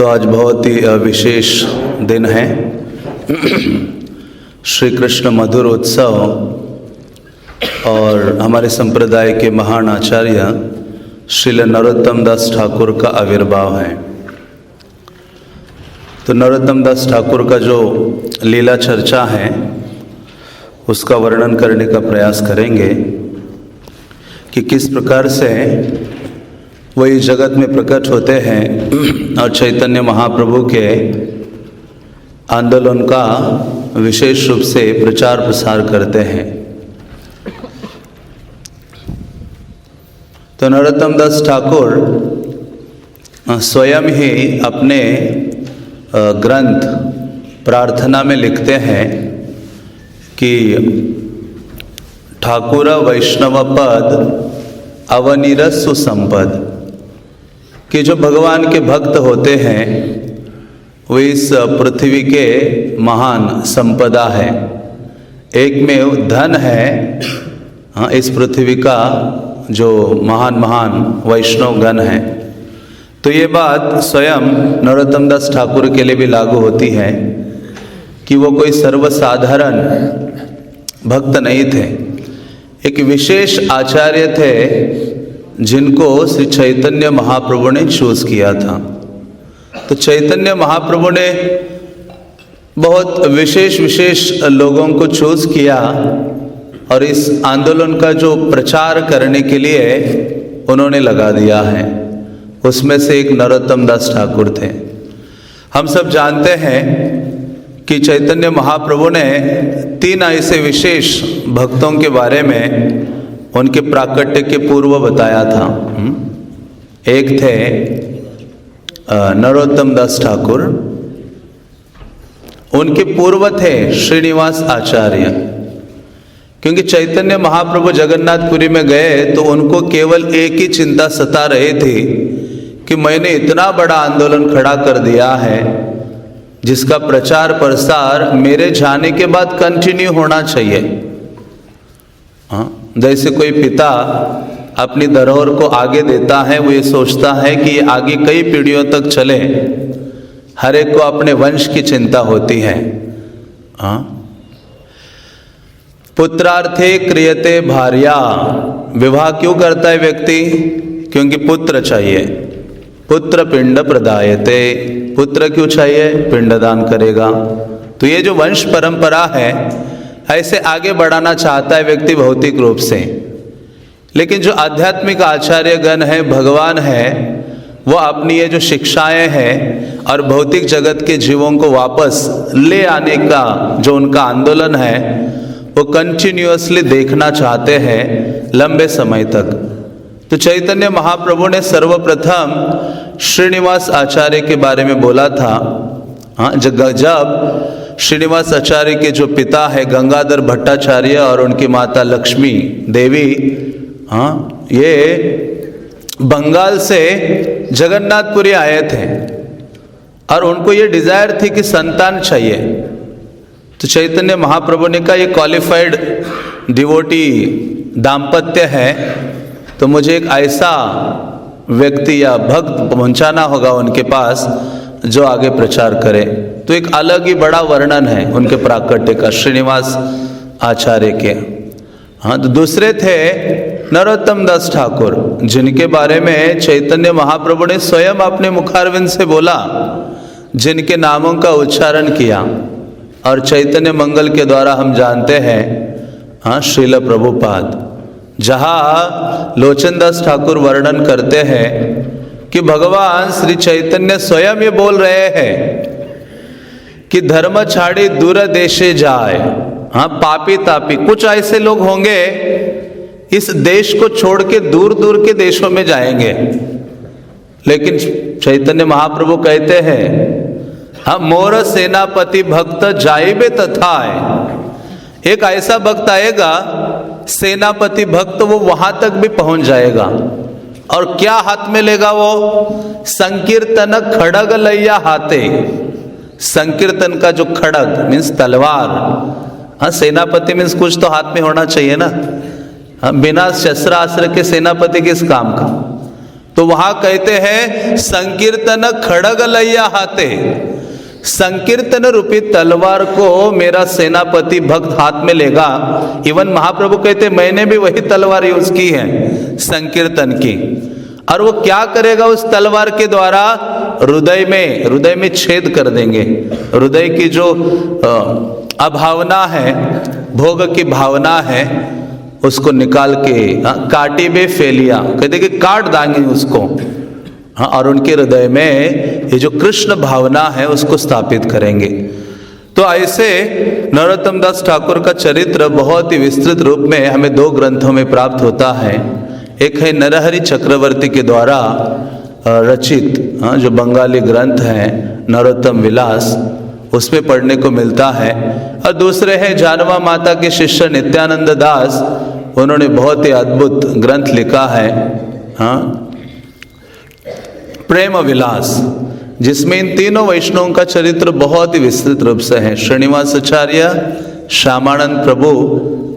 तो आज बहुत ही विशेष दिन है। श्री कृष्ण मधुर उत्सव और हमारे संप्रदाय के महान आचार्य श्रील नरोत्तम दास ठाकुर का आविर्भाव है। तो नरोत्तम दास ठाकुर का जो लीला चर्चा है उसका वर्णन करने का प्रयास करेंगे कि किस प्रकार से वो इस जगत में प्रकट होते हैं और चैतन्य महाप्रभु के आंदोलन का विशेष रूप से प्रचार प्रसार करते हैं। तो नरोत्तम दास ठाकुर स्वयं ही अपने ग्रंथ प्रार्थना में लिखते हैं कि ठाकुर वैष्णव पद अवनिरस सुसंपद, कि जो भगवान के भक्त होते हैं वो इस पृथ्वी के महान संपदा है, एक में धन है। इस पृथ्वी का जो महान वैष्णव गण है। तो ये बात स्वयं नरोत्तम दास ठाकुर के लिए भी लागू होती है कि वो कोई सर्वसाधारण भक्त नहीं थे, एक विशेष आचार्य थे जिनको श्री चैतन्य महाप्रभु ने चूज किया था। तो चैतन्य महाप्रभु ने बहुत विशेष लोगों को चूज किया और इस आंदोलन का जो प्रचार करने के लिए उन्होंने लगा दिया है। उसमें से एक नरोत्तम दास ठाकुर थे। हम सब जानते हैं कि चैतन्य महाप्रभु ने 3 ऐसे विशेष भक्तों के बारे में उनके प्राकट्य के पूर्व बताया था। एक थे नरोत्तम दास ठाकुर, उनके पूर्व थे श्रीनिवास आचार्य। क्योंकि चैतन्य महाप्रभु जगन्नाथपुरी में गए तो उनको केवल एक ही चिंता सता रही थी कि मैंने इतना बड़ा आंदोलन खड़ा कर दिया है जिसका प्रचार प्रसार मेरे जाने के बाद कंटिन्यू होना चाहिए। जैसे कोई पिता अपनी धरोहर को आगे देता है, वो ये सोचता है कि ये आगे कई पीढ़ियों तक चले। हर एक को अपने वंश की चिंता होती है। पुत्रार्थे क्रियते भार्या, विवाह क्यों करता है व्यक्ति? क्योंकि पुत्र चाहिए। पुत्र पिंड प्रदायते, पुत्र क्यों चाहिए? पिंडदान करेगा। तो ये जो वंश परंपरा है ऐसे आगे बढ़ाना चाहता है व्यक्ति भौतिक रूप से। लेकिन जो आध्यात्मिक आचार्य गण है, भगवान है, वो अपनी ये जो शिक्षाएं हैं और भौतिक जगत के जीवों को वापस ले आने का जो उनका आंदोलन है वो कंटिन्यूअसली देखना चाहते हैं लंबे समय तक। तो चैतन्य महाप्रभु ने सर्वप्रथम श्रीनिवास आचार्य के बारे में बोला था। जब श्रीनिवास आचार्य के जो पिता है गंगाधर भट्टाचार्य और उनकी माता लक्ष्मी देवी, ये बंगाल से जगन्नाथपुरी आए थे और उनको ये डिजायर थी कि संतान चाहिए। तो चैतन्य महाप्रभु ने कहा ये क्वालिफाइड डिवोटी दाम्पत्य है, तो मुझे एक ऐसा व्यक्ति या भक्त पहुंचाना होगा उनके पास जो आगे प्रचार करे। तो एक अलग ही बड़ा वर्णन है उनके प्राकट्य का श्रीनिवास आचार्य के। तो दूसरे थे नरोत्तम दास ठाकुर, जिनके बारे में चैतन्य महाप्रभु ने स्वयं अपने मुखारविंद से बोला, जिनके नामों का उच्चारण किया। और चैतन्य मंगल के द्वारा हम जानते हैं श्रील प्रभुपाद, जहाँ लोचन दास ठाकुर वर्णन करते हैं कि भगवान श्री चैतन्य स्वयं ये बोल रहे हैं कि धर्म छाड़ी दूर देशे जाए। पापी तापी कुछ ऐसे लोग होंगे इस देश को छोड़ के दूर दूर के देशों में जाएंगे। लेकिन चैतन्य महाप्रभु कहते हैं मोर सेनापति भक्त जाइबे तथाय। एक ऐसा भक्त आएगा सेनापति भक्त, वो वहां तक भी पहुंच जाएगा। और क्या हाथ में लेगा वो? संकीर्तन खड़ग लैया हाथे। संकीर्तन का जो खड़ग मीन्स तलवार। सेनापति मीन्स कुछ तो हाथ में होना चाहिए ना। बिना शस्त्रास्त्र के सेनापति किस काम का? तो वहां कहते हैं संकीर्तन खड़ग लैया हाथे, संकीर्तन रूपी तलवार को मेरा सेनापति भक्त हाथ में लेगा। इवन महाप्रभु कहते मैंने भी वही तलवार यूज की है संकीर्तन की। और वो क्या करेगा उस तलवार के द्वारा? हृदय में छेद कर देंगे। हृदय की जो अभावना है, भोग की भावना है, उसको निकाल के काटी बे फेलिया, कहते कि काट देंगे उसको। हाँ, और उनके हृदय में ये जो कृष्ण भावना है उसको स्थापित करेंगे। तो ऐसे नरोत्तम दास ठाकुर का चरित्र बहुत ही विस्तृत रूप में हमें 2 ग्रंथों में प्राप्त होता है। एक है नरहरि चक्रवर्ती के द्वारा रचित जो बंगाली ग्रंथ है नरोत्तम विलास, उसमें पढ़ने को मिलता है। और दूसरे हैं जानवा माता के शिष्य नित्यानंद दास, उन्होंने बहुत ही अद्भुत ग्रंथ लिखा है प्रेम विलास, जिसमें इन तीनों वैष्णवों का चरित्र बहुत ही विस्तृत रूप से है। श्रीनिवासाचार्य, श्यामानंद प्रभु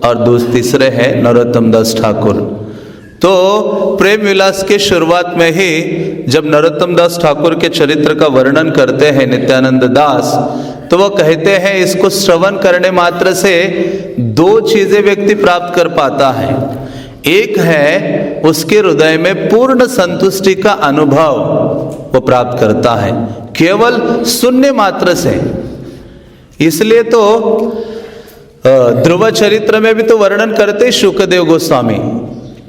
और तीसरे हैं नरोत्तम दास ठाकुर। तो प्रेम विलास के शुरुआत में ही जब नरोत्तम दास ठाकुर के चरित्र का वर्णन करते हैं नित्यानंद दास, तो वो कहते हैं इसको श्रवण करने मात्र से 2 चीजें व्यक्ति प्राप्त कर पाता है। एक है उसके हृदय में पूर्ण संतुष्टि का अनुभव वो प्राप्त करता है केवल सुनने मात्र से। इसलिए तो ध्रुव चरित्र में भी तो वर्णन करते शुकदेव गोस्वामी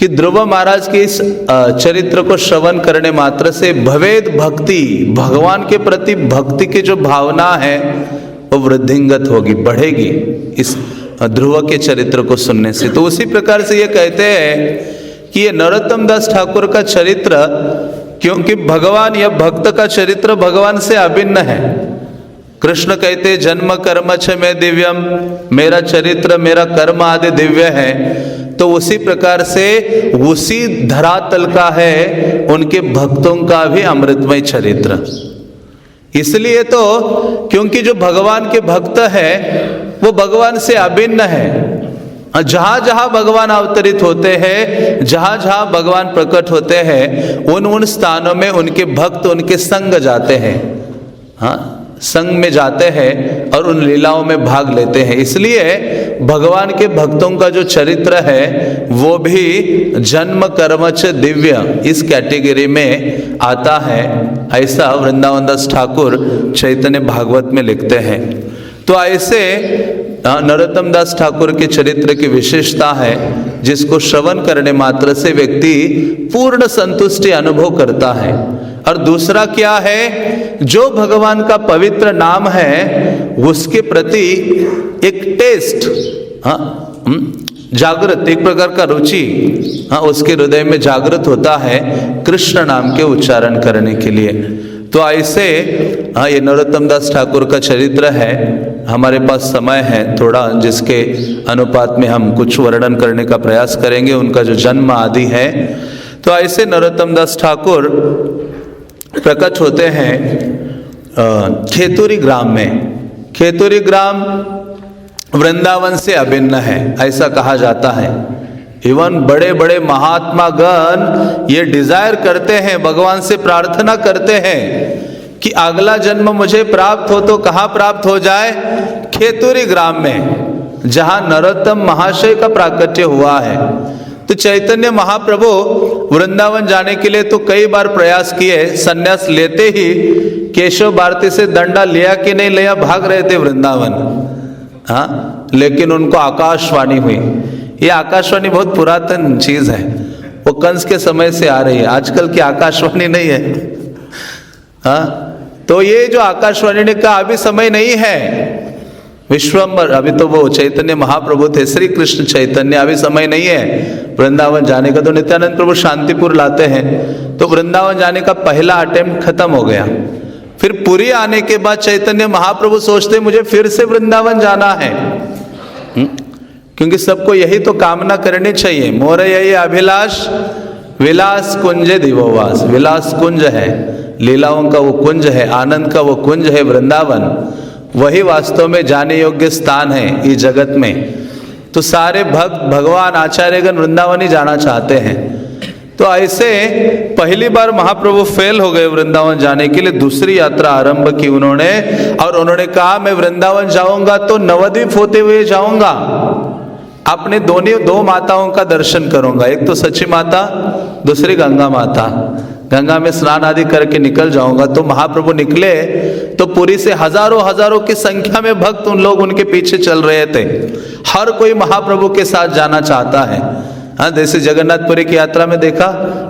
कि ध्रुव महाराज के इस चरित्र को श्रवण करने मात्र से भवेद भक्ति, भगवान के प्रति भक्ति की जो भावना है वो वृद्धिंगत होगी, बढ़ेगी इस ध्रुव के चरित्र को सुनने से। तो उसी प्रकार से ये कहते हैं कि ये नरोत्तम दास ठाकुर का चरित्र, क्योंकि भगवान या भक्त का चरित्र भगवान से अभिन्न है। कृष्ण कहते जन्म कर्म छ में दिव्यम, मेरा चरित्र मेरा कर्म आदि दिव्य है। तो उसी प्रकार से उसी धरातल का है उनके भक्तों का भी अमृतमय चरित्र। इसलिए तो क्योंकि जो भगवान के भक्त है वो भगवान से अभिन्न है। जहां जहां भगवान अवतरित होते हैं, जहां जहां भगवान प्रकट होते हैं, उन स्थानों में उनके भक्त उनके संग जाते हैं, हाँ संग में जाते हैं और उन लीलाओं में भाग लेते हैं। इसलिए भगवान के भक्तों का जो चरित्र है वो भी जन्म कर्मच दिव्य इस कैटेगरी में आता है। ऐसा वृंदावन दास ठाकुर चैतन्य भागवत में लिखते हैं। तो ऐसे नरोत्तम दास ठाकुर के चरित्र की विशेषता है जिसको श्रवण करने मात्र से व्यक्ति पूर्ण संतुष्टि अनुभव करता है। और दूसरा क्या है, जो भगवान का पवित्र नाम है उसके प्रति एक टेस्ट, जागृत, एक प्रकार का रुचि उसके हृदय में जागृत होता है कृष्ण नाम के उच्चारण करने के लिए। तो ऐसे ये नरोत्तम दास ठाकुर का चरित्र है। हमारे पास समय है थोड़ा, जिसके अनुपात में हम कुछ वर्णन करने का प्रयास करेंगे, उनका जो जन्म आदि है। तो ऐसे नरोत्तम दास ठाकुर प्रकट होते हैं खेतुरी ग्राम में। खेतुरी ग्राम वृंदावन से अभिन्न है ऐसा कहा जाता है। इवन बड़े बड़े महात्मा गण ये डिजायर करते हैं, भगवान से प्रार्थना करते हैं कि अगला जन्म मुझे प्राप्त हो तो कहाँ प्राप्त हो जाए? खेतुरी ग्राम में, जहां नरोत्तम महाशय का प्राकट्य हुआ है। तो चैतन्य महाप्रभु वृंदावन जाने के लिए तो कई बार प्रयास किए। सन्यास लेते ही केशव भारती से दंडा लिया कि नहीं लिया, भाग रहे थे वृंदावन। हाँ, लेकिन उनको आकाशवाणी हुई। ये आकाशवाणी बहुत पुरातन चीज है, वो कंस के समय से आ रही है, आजकल की आकाशवाणी नहीं है। हाँ, तो ये जो आकाशवाणी ने कहा अभी समय नहीं है, विश्वम्बर, अभी तो वो चैतन्य महाप्रभु थे, श्री कृष्ण चैतन्य, अभी समय नहीं है वृंदावन जाने का। तो नित्यानंद प्रभु शांतिपुर लाते हैं, तो वृंदावन जाने का पहला अटेम्प्ट खत्म हो गया। फिर पुरी आने के बाद चैतन्य महाप्रभु सोचते मुझे फिर से वृंदावन जाना है, क्योंकि सबको यही तो कामना करनी चाहिए। मोर यही अभिलाष विलास कुंज दिवोवास, विलास कुंज है, लीलाओं का वो कुंज है, आनंद का वो कुंज है वृंदावन, वही वास्तव में जाने योग्य स्थान है इस जगत में। तो सारे भक्त भगवान आचार्यगण वृंदावन ही जाना चाहते हैं। तो ऐसे पहली बार महाप्रभु फेल हो गए वृंदावन जाने के लिए, दूसरी यात्रा आरंभ की उन्होंने, और उन्होंने कहा मैं वृंदावन जाऊंगा तो नवद्वीप होते हुए जाऊंगा, अपने दो माताओं का दर्शन करूंगा, एक तो सची माता, दूसरी गंगा माता, गंगा में स्नान आदि करके निकल जाऊंगा। तो महाप्रभु निकले तो पुरी से हजारों की संख्या में भक्त उन लोग उनके पीछे चल रहे थे। हर कोई महाप्रभु के साथ जाना चाहता है। हाँ, जैसे जगन्नाथपुरी की यात्रा में देखा,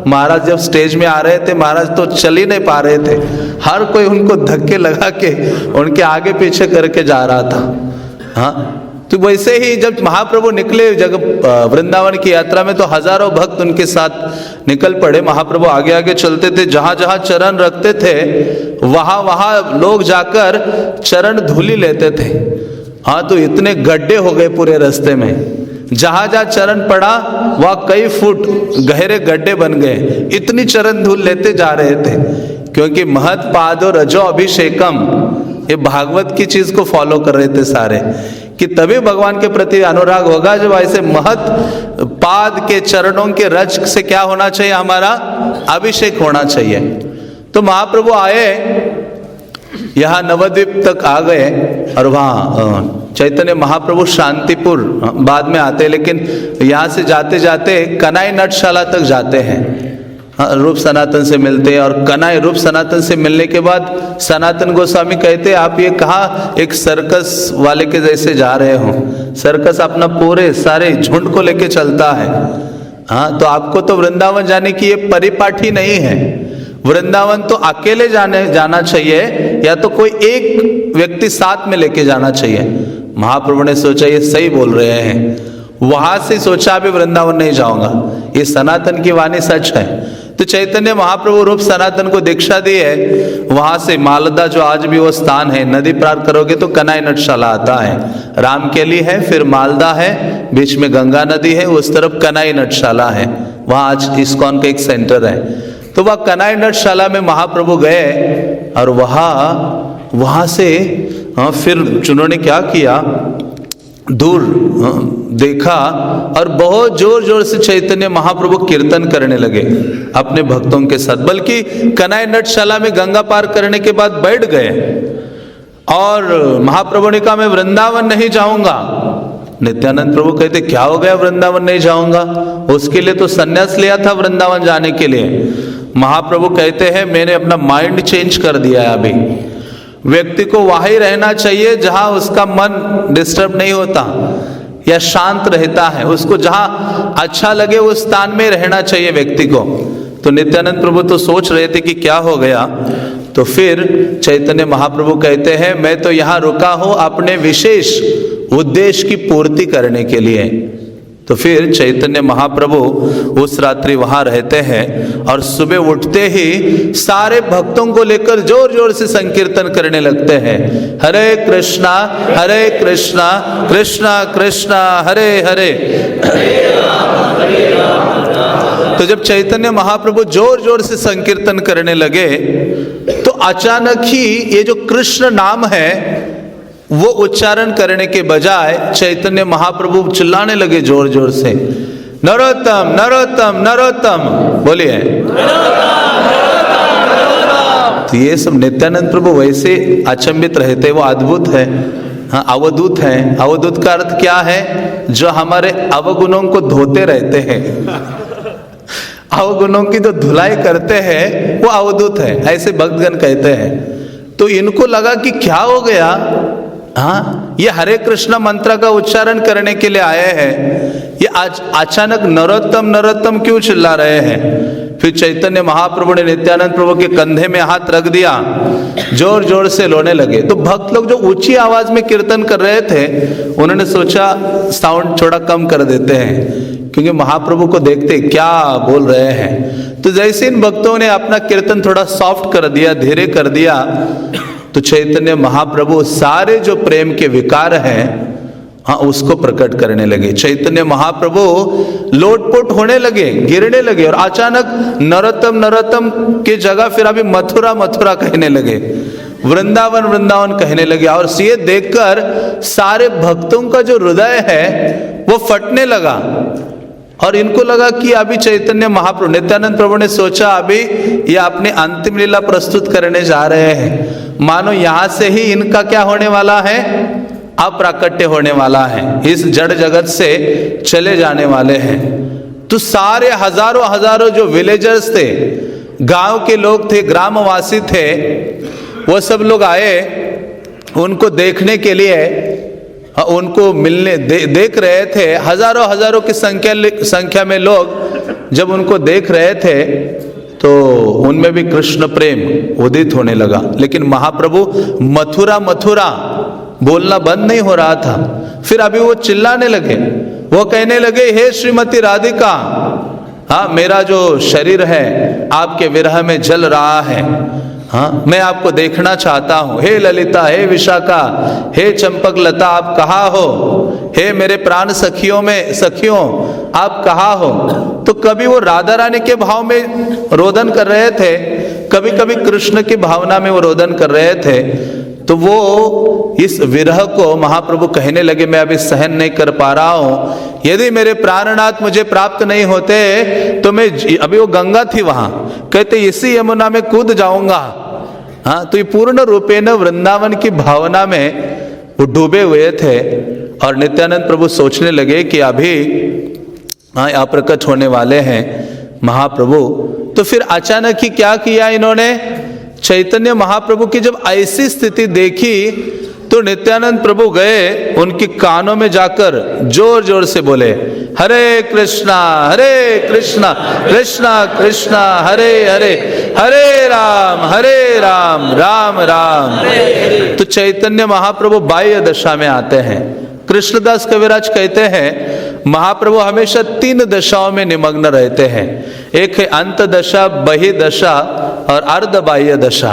महाराज जब स्टेज में आ रहे थे, महाराज तो चल ही नहीं पा रहे थे, हर कोई उनको धक्के लगा के उनके आगे पीछे करके जा रहा था। हाँ, तो वैसे ही जब महाप्रभु निकले वृंदावन की यात्रा में, तो हजारों भक्त उनके साथ निकल पड़े। महाप्रभु आगे आगे चलते थे, जहां जहां चरण रखते थे वहां वहां लोग जाकर चरण धूलि लेते थे। हाँ, तो इतने गड्ढे हो गए पूरे रास्ते में, जहां जहां चरण पड़ा वह कई फुट गहरे गड्ढे बन गए, इतनी चरण धूल लेते जा रहे थे। क्योंकि महत पादो रजो अभिषेकम, ये भागवत की चीज को फॉलो कर रहे थे सारे, कि तभी भगवान के प्रति अनुराग होगा जब ऐसे महत पाद के चरणों के रज से क्या होना चाहिए, हमारा अभिषेक होना चाहिए। तो महाप्रभु आए, यहाँ नवद्वीप तक आ गए, और वहाँ चैतन्य महाप्रभु शांतिपुर बाद में आते हैं, लेकिन यहाँ से जाते जाते कनाई नटशाला तक जाते हैं। रूप सनातन से मिलते हैं, और कनाई रूप सनातन से मिलने के बाद सनातन गोस्वामी कहते हैं आप ये कहा एक सर्कस वाले के जैसे जा रहे हो, सर्कस अपना पूरे सारे झुंड को लेके चलता है। हाँ, तो आपको तो वृंदावन जाने की ये परिपाठी नहीं है, वृंदावन तो अकेले जाना चाहिए, या तो कोई एक व्यक्ति साथ में लेके जाना चाहिए। महाप्रभु ने सोचा ये सही बोल रहे हैं, वहां से सोचा अभी वृंदावन नहीं जाऊंगा, ये सनातन की वाणी सच है। तो चैतन्य महाप्रभु रूप सनातन को दीक्षा दी है। वहां से मालदा जो आज भी वो स्थान है, नदी पार करोगे तो कनाई नटशाला आता है, रामकेली है, फिर मालदा है, बीच में गंगा नदी है, उस तरफ कनाई नटशाला है, वहां आज इस्कॉन का एक सेंटर है। तो वह कनाई नटशाला में महाप्रभु गए, और वहां से फिर उन्होंने क्या किया, दूर देखा और बहुत जोर जोर से चैतन्य महाप्रभु कीर्तन करने लगे अपने भक्तों के साथ। बल्कि कनाई नटशाला में गंगा पार करने के बाद बैठ गए, और महाप्रभु ने कहा मैं वृंदावन नहीं जाऊंगा। नित्यानंद प्रभु कहते क्या हो गया वृंदावन नहीं जाऊंगा, उसके लिए तो संन्यास लिया था वृंदावन जाने के लिए। महाप्रभु कहते हैं मैंने अपना माइंड चेंज कर दिया है। अभी व्यक्ति को वहीं रहना चाहिए जहां उसका मन डिस्टर्ब नहीं होता या शांत रहता है, उसको जहां अच्छा लगे उस स्थान में रहना चाहिए व्यक्ति को। तो नित्यानंद प्रभु तो सोच रहे थे कि क्या हो गया, तो फिर चैतन्य महाप्रभु कहते हैं मैं तो यहाँ रुका हूं अपने विशेष उद्देश्य की पूर्ति करने के लिए। तो फिर चैतन्य महाप्रभु उस रात्रि वहां रहते हैं, और सुबह उठते ही सारे भक्तों को लेकर जोर जोर से संकीर्तन करने लगते हैं, हरे कृष्णा कृष्णा कृष्णा हरे हरे। तो जब चैतन्य महाप्रभु जोर जोर से संकीर्तन करने लगे, तो अचानक ही ये जो कृष्ण नाम है वो उच्चारण करने के बजाय चैतन्य महाप्रभु चिल्लाने लगे जोर जोर से, नरोत्तम नरोत्तम नरोत्तम, बोलिए। तो ये सब नित्यानंद प्रभु वैसे अचंभित रहते, वो अद्भुत है। हाँ, अवधूत है। अवधूत का अर्थ क्या है, जो हमारे अवगुणों को धोते रहते हैं, अवगुणों की जो धुलाई करते हैं वो अवधूत है, ऐसे भक्तगण कहते हैं। तो इनको लगा कि क्या हो गया, हाँ ये हरे कृष्ण मंत्र का उच्चारण करने के लिए आए हैं, ये आज अचानक नरोत्तम नरोत्तम क्यों चिल्ला रहे हैं। फिर चैतन्य महाप्रभु ने नित्यानंद प्रभु के कंधे में हाथ रख दिया, जोर जोर से रोने लगे। तो भक्त लोग जो ऊंची आवाज में कीर्तन कर रहे थे उन्होंने सोचा साउंड थोड़ा कम कर देते हैं, क्योंकि महाप्रभु को देखते क्या बोल रहे हैं। तो जैसे इन भक्तों ने अपना कीर्तन थोड़ा सॉफ्ट कर दिया, धीरे कर दिया, तो चैतन्य महाप्रभु सारे जो प्रेम के विकार हैं हाँ उसको प्रकट करने लगे। चैतन्य महाप्रभु लोटपोट होने लगे, गिरने लगे, और अचानक नरोत्तम नरोत्तम की जगह फिर अभी मथुरा मथुरा कहने लगे, वृंदावन वृंदावन कहने लगे। और ये देखकर सारे भक्तों का जो हृदय है वो फटने लगा। और इनको लगा कि अभी चैतन्य महाप्रभु, नित्यानंद प्रभु ने सोचा अभी ये अपनी अंतिम लीला प्रस्तुत करने जा रहे हैं, मानो यहाँ से ही इनका क्या होने वाला है, अप्राकट्य होने वाला है, इस जड़ जगत से चले जाने वाले हैं। तो सारे हजारों जो विलेजर्स थे, गांव के लोग थे, ग्रामवासी थे, वो सब लोग आए उनको देखने के लिए, उनको मिलने देख रहे थे। हजारों की संख्या में लोग जब उनको देख रहे थे तो उनमें भी कृष्ण प्रेम उदित होने लगा। लेकिन महाप्रभु मथुरा बोलना बंद नहीं हो रहा था। फिर अभी वो चिल्लाने लगे, वो कहने लगे, हे श्रीमती राधिका, हाँ, मेरा जो शरीर है आपके विरह में जल रहा है, हाँ, मैं आपको देखना चाहता हूँ। हे ललिता, हे विशाखा, हे चंपक लता, आप कहाँ हो? हे मेरे प्राण सखियों आप कहाँ हो? तो कभी वो राधा रानी के भाव में रोदन कर रहे थे, कभी कभी कृष्ण की भावना में वो रोदन कर रहे थे। तो वो इस विरह को महाप्रभु कहने लगे, मैं अभी सहन नहीं कर पा रहा हूँ, यदि मेरे प्राणनाथ मुझे प्राप्त नहीं होते तो मैं, अभी वो गंगा थी वहां, कहते इसी यमुना में कूद जाऊंगा। हाँ, तो ये पूर्ण रूपेण वृंदावन की भावना में वो डूबे हुए थे। और नित्यानंद प्रभु सोचने लगे कि अभी अप्रकट होने वाले हैं महाप्रभु। तो फिर अचानक ही क्या किया इन्होंने, चैतन्य महाप्रभु की जब ऐसी स्थिति देखी तो नित्यानंद प्रभु गए, उनके कानों में जाकर जोर जोर से बोले, हरे कृष्णा कृष्णा कृष्णा हरे हरे, हरे राम राम राम। तो चैतन्य महाप्रभु बाह्य दशा में आते हैं। कृष्णदास कविराज कहते हैं महाप्रभु हमेशा 3 दशाओं में निमग्न रहते हैं। एक है अंत दशा, बहि दशा और अर्ध बाह्य दशा।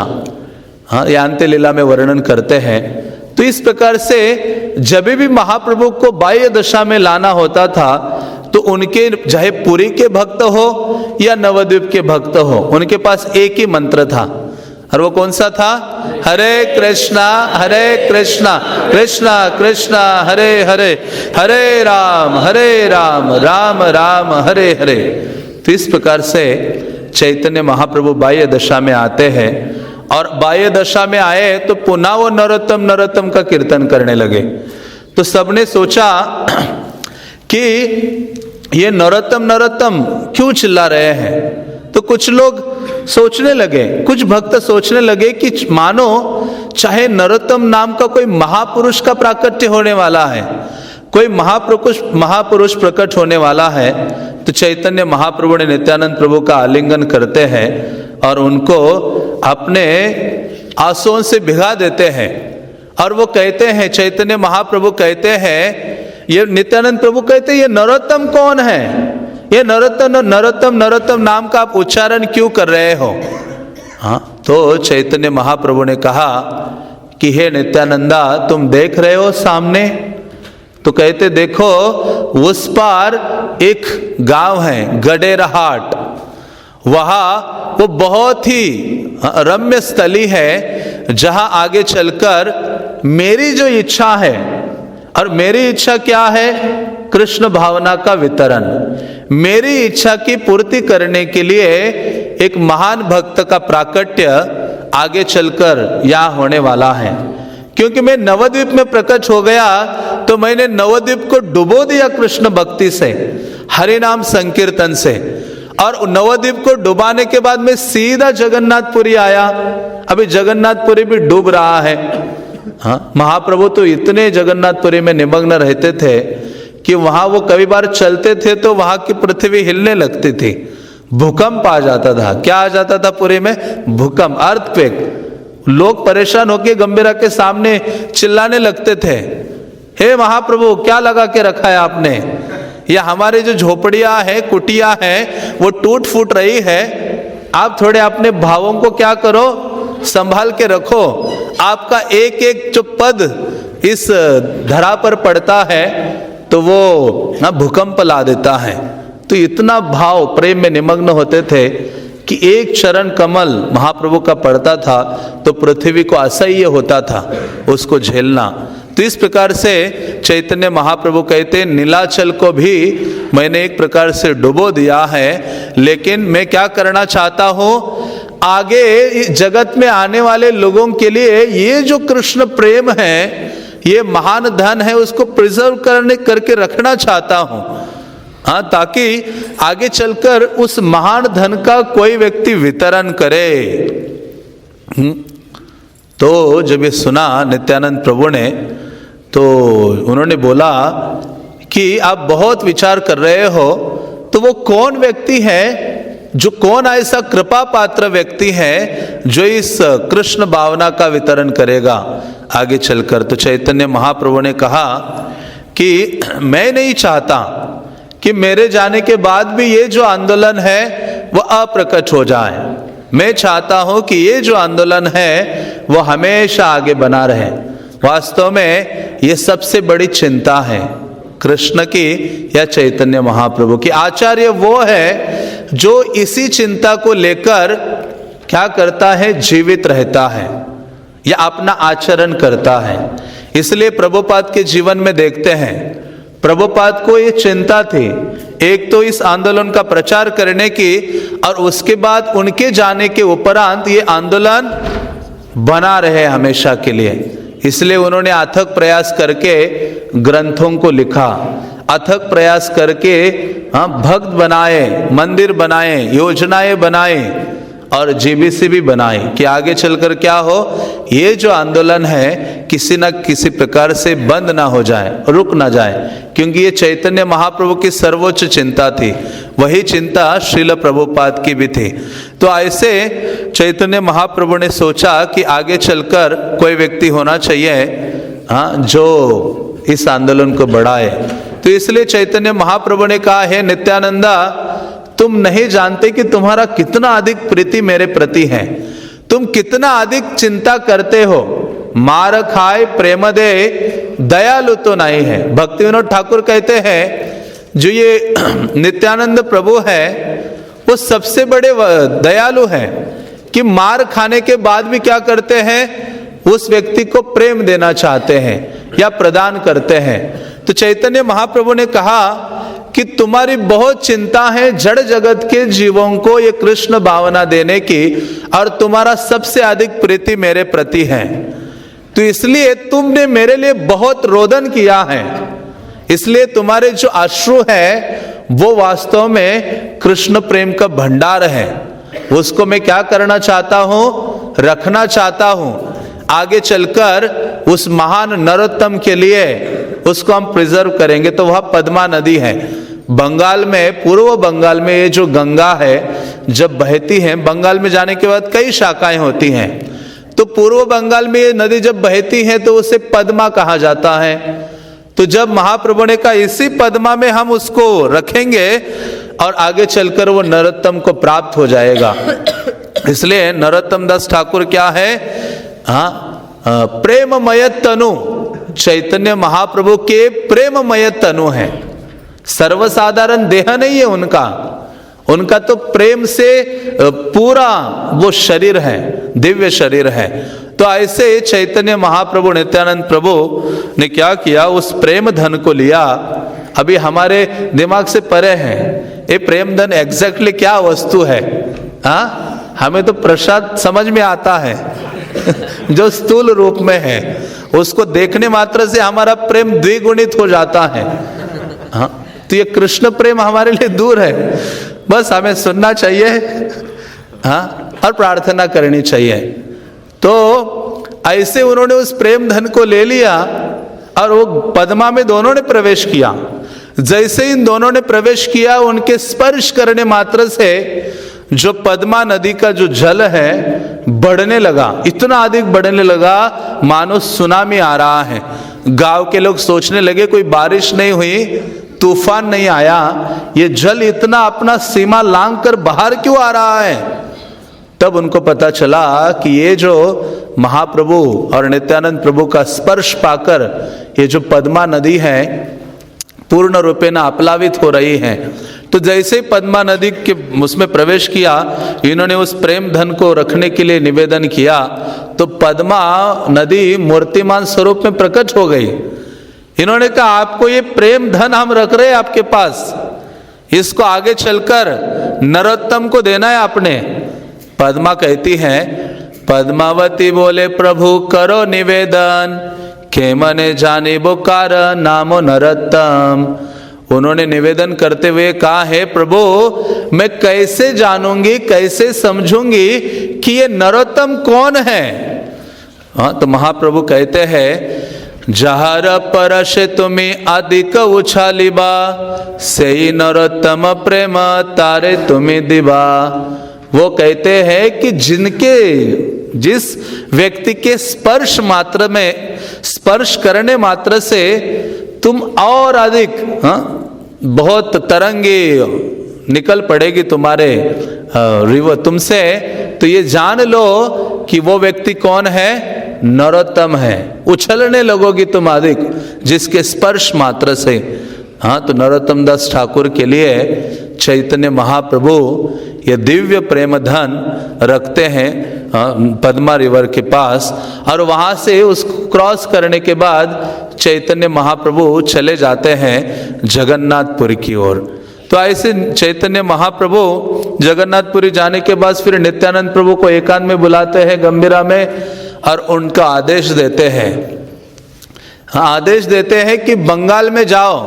हाँ, ये अंत्य लीला में वर्णन करते हैं। तो इस प्रकार से जब भी महाप्रभु को बाह्य दशा में लाना होता था तो उनके, चाहे पुरी के भक्त हो या नवद्वीप के भक्त हो, उनके पास एक ही मंत्र था, और वो कौन सा था, हरे कृष्णा कृष्णा कृष्णा हरे हरे, हरे राम राम राम हरे हरे। तो इस प्रकार से चैतन्य महाप्रभु बाह्य दशा में आते हैं, और बाह्य दशा में आए तो पुनः वो नरोत्तम का कीर्तन करने लगे। तो सबने सोचा कि ये नरोत्तम क्यों चिल्ला रहे हैं। तो कुछ लोग सोचने लगे, कुछ भक्त सोचने लगे कि मानो चाहे नरोत्तम नाम का कोई महापुरुष का प्राकट्य होने वाला है, कोई महापुरुष प्रकट होने वाला है। तो चैतन्य महाप्रभु ने नित्यानंद प्रभु का आलिंगन करते हैं और उनको अपने आंसुओं से भिगा देते हैं। और वो कहते हैं, चैतन्य महाप्रभु कहते हैं, ये नित्यानंद प्रभु कहते हैं, ये नरोत्तम कौन है? ये नरोत्तम नाम का आप उच्चारण क्यों कर रहे हो? हाँ, तो चैतन्य महाप्रभु ने कहा कि हे नित्यानंदा, तुम देख रहे हो सामने? तो कहते, देखो उस पार एक गांव है गडेरहाट, वहाँ वो बहुत ही रम्य स्थली है जहां आगे चलकर मेरी जो इच्छा है, और मेरी इच्छा क्या है, कृष्ण भावना का वितरण, मेरी इच्छा की पूर्ति करने के लिए एक महान भक्त का प्राकट्य आगे चलकर यहाँ होने वाला है। क्योंकि मैं नवद्वीप में प्रकट हो गया तो मैंने नवद्वीप को डुबो दिया कृष्ण भक्ति से, हरि नाम संकीर्तन से, और नवद्वीप को डुबाने के बाद मैं सीधा जगन्नाथपुरी आया। अभी जगन्नाथपुरी भी डूब रहा है। हाँ, महाप्रभु तो इतने जगन्नाथपुरी में निमग्न रहते थे कि वहां वो कई बार चलते थे तो वहां की पृथ्वी हिलने लगती थी, भूकंप आ जाता था। क्या आ जाता था पुरी में? भूकंप, अर्थक्वेक। लोग परेशान होकर गंभीरा के सामने चिल्लाने लगते थे, हे महाप्रभु क्या लगा के रखा है आपने? या हमारे जो झोपड़ियां हैं, कुटिया हैं, वो टूट फूट रही है, आप थोड़े अपने भावों को क्या करो, संभाल के रखो। आपका एक एक जो पद इस धरा पर पड़ता है तो वो ना भूकंप ला देता है। तो इतना भाव प्रेम में निमग्न होते थे कि एक चरण कमल महाप्रभु का पड़ता था तो पृथ्वी को असह्य होता था उसको झेलना। तो इस प्रकार से चैतन्य महाप्रभु कहते हैं नीलाचल को भी मैंने एक प्रकार से डुबो दिया है, लेकिन मैं क्या करना चाहता हूँ, आगे जगत में आने वाले लोगों के लिए ये जो कृष्ण प्रेम है, ये महान धन है, उसको प्रिजर्व करके रखना चाहता हूँ। हाँ, ताकि आगे चलकर उस महान धन का कोई व्यक्ति वितरण करे। तो जब ये सुना नित्यानंद प्रभु ने, तो उन्होंने बोला कि आप बहुत विचार कर रहे हो, तो वो कौन व्यक्ति है, जो कौन ऐसा कृपा पात्र व्यक्ति है जो इस कृष्ण भावना का वितरण करेगा आगे चलकर। तो चैतन्य महाप्रभु ने कहा कि मैं नहीं चाहता कि मेरे जाने के बाद भी ये जो आंदोलन है वह अप्रकट हो जाए। मैं चाहता हूं कि ये जो आंदोलन है वो हमेशा आगे बना रहे। वास्तव में ये सबसे बड़ी चिंता है कृष्ण की या चैतन्य महाप्रभु की। आचार्य वो है जो इसी चिंता को लेकर क्या करता है, जीवित रहता है या अपना आचरण करता है। इसलिए प्रभुपाद के जीवन में देखते हैं, प्रभुपाद को ये चिंता थी, एक तो इस आंदोलन का प्रचार करने की, और उसके बाद उनके जाने के उपरांत ये आंदोलन बना रहे हमेशा के लिए। इसलिए उन्होंने अथक प्रयास करके ग्रंथों को लिखा, अथक प्रयास करके भक्त बनाए, मंदिर बनाए, योजनाएं बनाए और जीबीसी भी बनाए कि आगे चलकर क्या हो, ये जो आंदोलन है किसी न किसी प्रकार से बंद ना हो जाए, रुक ना जाए, क्योंकि ये चैतन्य महाप्रभु की सर्वोच्च चिंता थी। वही चिंता श्रील प्रभुपाद की भी थी। तो ऐसे चैतन्य महाप्रभु ने सोचा कि आगे चलकर कोई व्यक्ति होना चाहिए जो इस आंदोलन को बढ़ाए। तो इसलिए चैतन्य महाप्रभु ने कहा, है नित्यानंदा, तुम नहीं जानते कि तुम्हारा कितना अधिक प्रीति मेरे प्रति है, तुम कितना अधिक चिंता करते हो। मार खाए प्रेम दे, दयालु तो नहीं है। भक्ति विनोद ठाकुर कहते हैं जो ये नित्यानंद प्रभु है वो सबसे बड़े दयालु हैं कि मार खाने के बाद भी क्या करते हैं, उस व्यक्ति को प्रेम देना चाहते हैं या प्रदान करते हैं। तो चैतन्य महाप्रभु ने कहा कि तुम्हारी बहुत चिंता है जड़ जगत के जीवों को ये कृष्ण भावना देने की, और तुम्हारा सबसे अधिक प्रीति मेरे प्रति है। तो इसलिए तुमने मेरे लिए बहुत रोदन किया है, इसलिए तुम्हारे जो अश्रु है वो वास्तव में कृष्ण प्रेम का भंडार है। उसको मैं क्या करना चाहता हूं, रखना चाहता हूं। आगे चलकर उस महान नरोत्तम के लिए उसको हम प्रिजर्व करेंगे। तो वह पद्मा नदी है बंगाल में, पूर्व बंगाल में। ये जो गंगा है जब बहती है, बंगाल में जाने के बाद कई शाखाएं होती हैं, तो पूर्व बंगाल में ये नदी जब बहती है तो उसे पद्मा कहा जाता है। तो जब महाप्रभु ने कहा इसी पद्मा में हम उसको रखेंगे और आगे चलकर वो नरोत्तम को प्राप्त हो जाएगा। इसलिए नरोत्तम दास ठाकुर क्या है, प्रेममय तनु, चैतन्य महाप्रभु के प्रेममय तनु है। सर्वसाधारण देह नहीं है उनका, उनका तो प्रेम से पूरा वो शरीर है, दिव्य शरीर है। तो ऐसे चैतन्य महाप्रभु नित्यानंद प्रभु ने क्या किया, उस प्रेम धन को लिया। अभी हमारे दिमाग से परे है ये प्रेम धन एग्जैक्टली क्या वस्तु है। हमें तो प्रसाद समझ में आता है जो स्थूल रूप में है, उसको देखने मात्र से हमारा प्रेम द्विगुणित हो जाता है। तो ये कृष्ण प्रेम हमारे लिए दूर है, बस हमें सुनना चाहिए और प्रार्थना करनी चाहिए। तो ऐसे उन्होंने उस प्रेम धन को ले लिया और वो पद्मा में दोनों ने प्रवेश किया। जैसे इन दोनों ने प्रवेश किया, उनके स्पर्श करने मात्र से जो पद्मा नदी का जो जल है बढ़ने लगा, इतना अधिक बढ़ने लगा मानो सुनामी आ रहा है। गांव के लोग सोचने लगे कोई बारिश नहीं हुई, तूफान नहीं आया, ये जल इतना अपना सीमा लांघ कर बाहर क्यों आ रहा है। तब उनको पता चला कि ये जो महाप्रभु और नित्यानंद प्रभु का स्पर्श पाकर ये जो पद्मा नदी है पूर्ण रूपे न अपलावित हो रही है, तो जैसे ही पद्मा नदी के उसमें प्रवेश किया, इन्होंने उस प्रेम धन को रखने के लिए निवेदन किया, तो पद्मा नदी मूर्तिमान स्वरूप में प्रकट हो गई। इन्होंने कहा आपको ये प्रेम धन हम रख रहे हैं आपके पास, इसको आगे चलकर नरोत्तम को देना है आपने। पद्मा कहती है, पद्मावती बोले प्रभु करो निवेदन, के मने जाने बोकार नामो नरोत्तम। उन्होंने निवेदन करते हुए कहा है प्रभु मैं कैसे जानूंगी, कैसे समझूंगी कि ये नरोत्तम कौन है। हाँ, तो महाप्रभु कहते हैं जहर परश तुम्हें अधिक उछालिबा, सही नरोत्तम प्रेम तारे तुम्हें दिबा। वो कहते हैं कि जिस व्यक्ति के स्पर्श मात्र में, स्पर्श करने मात्र से तुम और अधिक बहुत तरंगे निकल पड़ेगी तुम्हारे रिवर तुमसे, तो ये जान लो कि वो व्यक्ति कौन है, नरोत्तम है। उछलने लगोगी तुम अधिक जिसके स्पर्श मात्र से। हाँ, तो नरोत्तम दास ठाकुर के लिए चैतन्य महाप्रभु ये दिव्य प्रेम धन रखते हैं पद्मा रिवर के पास, और वहाँ से उसको क्रॉस करने के बाद चैतन्य महाप्रभु चले जाते हैं जगन्नाथपुरी की ओर। तो ऐसे चैतन्य महाप्रभु जगन्नाथपुरी जाने के बाद फिर नित्यानंद प्रभु को एकांत में बुलाते हैं गंभीरा में, और उनका आदेश देते हैं। हाँ, आदेश देते हैं कि बंगाल में जाओ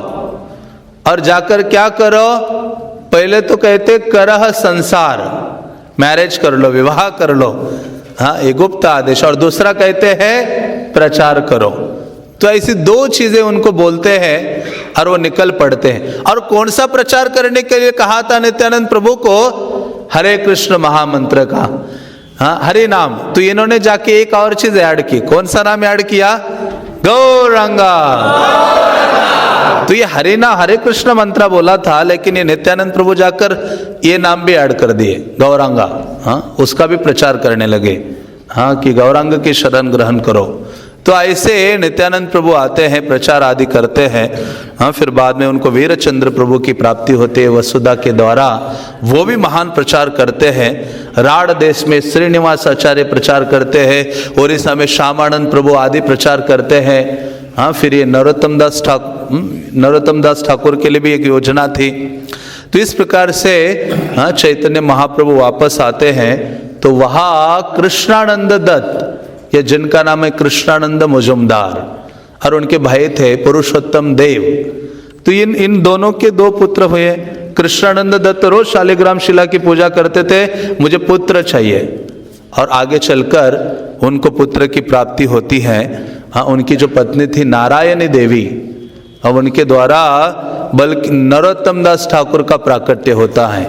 और जाकर क्या करो, पहले तो कहते करह संसार, मैरिज कर लो, विवाह कर लो। हाँ, ये गुप्त आदेश। और दूसरा कहते हैं प्रचार करो। तो ऐसी दो चीजें उनको बोलते हैं और वो निकल पड़ते हैं। और कौन सा प्रचार करने के लिए कहा था नित्यानंद प्रभु को, हरे कृष्ण महामंत्र का, हाँ, हरि नाम। तो इन्होंने जाके एक और चीज ऐड की। कौन सा नाम ऐड किया, गौरंगा। तो ये हरे कृष्ण मंत्र बोला था, लेकिन ये नित्यानंद प्रभु जाकर ये नाम भी ऐड कर दिए, गौरांगा। हाँ, उसका भी प्रचार करने लगे, हाँ, कि गौरांग की शरण ग्रहण करो। तो ऐसे नित्यानंद प्रभु आते हैं, प्रचार आदि करते हैं। हाँ, फिर बाद में उनको वीरचंद्र प्रभु की प्राप्ति होती है वसुधा के द्वारा, वो भी महान प्रचार करते हैं। राढ़ देश में श्रीनिवास आचार्य प्रचार करते हैं, ओडिशा में श्यामानंद प्रभु आदि प्रचार करते हैं। हाँ, फिर ये नरोत्तम दास ठाकुर के लिए भी एक योजना थी। तो इस प्रकार से हाँ, चैतन्य महाप्रभु वापस आते हैं। तो वहाँ कृष्णानंद दत्त, ये जिनका नाम है कृष्णानंद मुजुमदार, और उनके भाई थे पुरुषोत्तम देव। तो इन दोनों के दो पुत्र हुए। कृष्णानंद दत्त रोज शालिग्राम शिला की पूजा करते थे, मुझे पुत्र चाहिए, और आगे चलकर उनको पुत्र की प्राप्ति होती है। हाँ, उनकी जो पत्नी थी नारायणी देवी, अब उनके द्वारा बल्कि नरोत्तम दास ठाकुर का प्राकट्य होता है।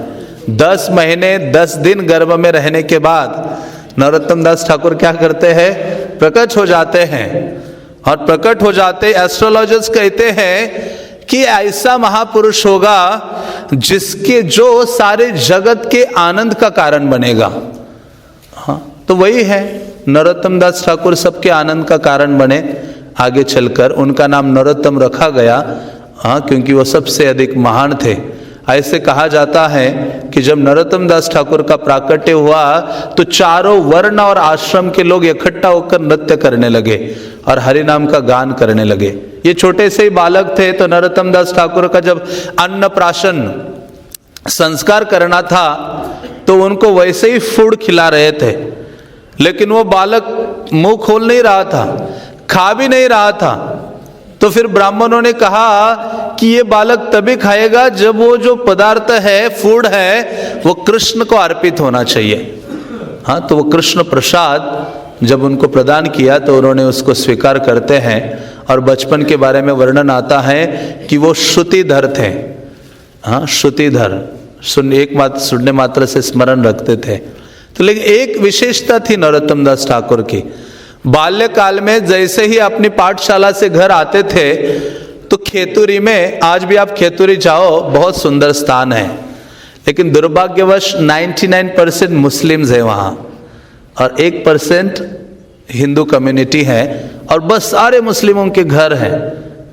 10 महीने 10 दिन गर्भ में रहने के बाद नरोत्तम दास ठाकुर क्या करते हैं, प्रकट हो जाते हैं। और प्रकट हो जाते, एस्ट्रोलॉजर्स कहते हैं कि ऐसा महापुरुष होगा जिसके जो सारे जगत के आनंद का कारण बनेगा। हाँ, तो वही है, नरोत्तम दास ठाकुर सबके आनंद का कारण बने। आगे चलकर उनका नाम नरोत्तम रखा गया, हाँ, क्योंकि वो सबसे अधिक महान थे। ऐसे कहा जाता है कि जब नरोत्तम दास ठाकुर का प्राकट्य हुआ तो चारों वर्ण और आश्रम के लोग इकट्ठा होकर नृत्य करने लगे और हरि नाम का गान करने लगे। ये छोटे से ही बालक थे, तो नरोत्तम दास ठाकुर का जब अन्नप्राशन संस्कार करना था तो उनको वैसे ही फूड खिला रहे थे, लेकिन वो बालक मुंह खोल नहीं रहा था, खा भी नहीं रहा था। तो फिर ब्राह्मणों ने कहा कि ये बालक तभी खाएगा जब वो जो पदार्थ है, फूड है, वो कृष्ण को अर्पित होना चाहिए। हाँ, तो वो कृष्ण प्रसाद जब उनको प्रदान किया तो उन्होंने उसको स्वीकार करते हैं। और बचपन के बारे में वर्णन आता है कि वो श्रुतिधर थे। हाँ, श्रुतिधर, एक बात सुनने मात्र से स्मरण रखते थे। तो लेकिन एक विशेषता थी नरोत्तम दास ठाकुर की, बाल्यकाल में जैसे ही अपनी पाठशाला से घर आते थे तो खेतुरी में, आज भी आप खेतुरी जाओ, बहुत सुंदर स्थान है, लेकिन दुर्भाग्यवश 99% मुस्लिम्स है वहाँ और 1% हिंदू कम्युनिटी है, और बस सारे मुस्लिमों के घर हैं।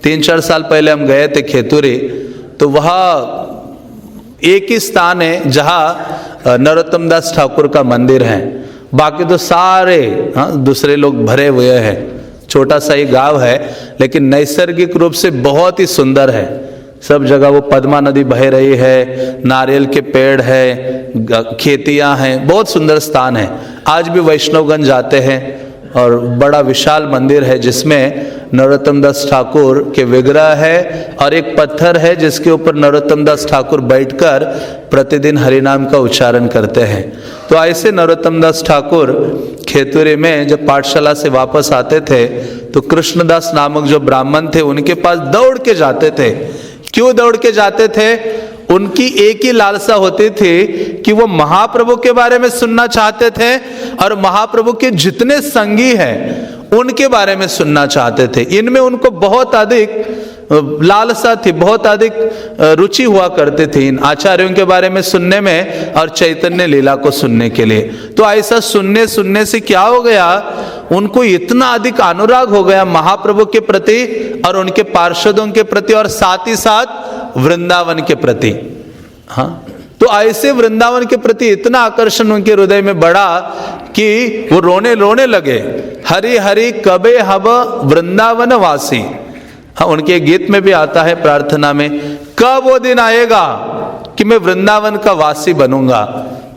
3-4 साल पहले हम गए थे खेतुरी, तो वहाँ एक ही स्थान है जहाँ नरोत्तम दास ठाकुर का मंदिर है, बाकी तो सारे दूसरे लोग भरे हुए हैं। छोटा सा ही गांव है लेकिन नैसर्गिक रूप से बहुत ही सुंदर है। सब जगह वो पद्मा नदी बह रही है, नारियल के पेड़ है, खेतियां हैं, बहुत सुंदर स्थान है। आज भी वैष्णवगंज जाते हैं और बड़ा विशाल मंदिर है जिसमें नरोत्तम दास ठाकुर के विग्रह है और एक पत्थर है जिसके ऊपर नरोत्तम दास ठाकुर बैठकर प्रतिदिन हरिनाम का उच्चारण करते हैं। तो ऐसे नरोत्तम दास ठाकुर खेतुरी में जब पाठशाला से वापस आते थे तो कृष्णदास नामक जो ब्राह्मण थे उनके पास दौड़ के जाते थे। क्यों दौड़ के जाते थे? उनकी एक ही लालसा होती थी कि वो महाप्रभु के बारे में सुनना चाहते थे और महाप्रभु के जितने संगी हैं उनके बारे में सुनना चाहते थे। इनमें उनको बहुत अधिक लालसा थी, बहुत अधिक रुचि हुआ करते थे इन आचार्यों के बारे में सुनने में और चैतन्य लीला को सुनने के लिए। तो ऐसा सुनने सुनने से क्या हो गया, उनको इतना अधिक अनुराग हो गया महाप्रभु के प्रति और उनके पार्षदों के प्रति और साथ ही साथ वृंदावन के प्रति। हाँ, तो ऐसे वृंदावन के प्रति इतना आकर्षण उनके हृदय में बढ़ा कि वो रोने रोने लगे। हरि हरि कबे हब वृंदावन वासी। हाँ, उनके गीत में भी आता है प्रार्थना में, कब वो दिन आएगा कि मैं वृंदावन का वासी बनूंगा।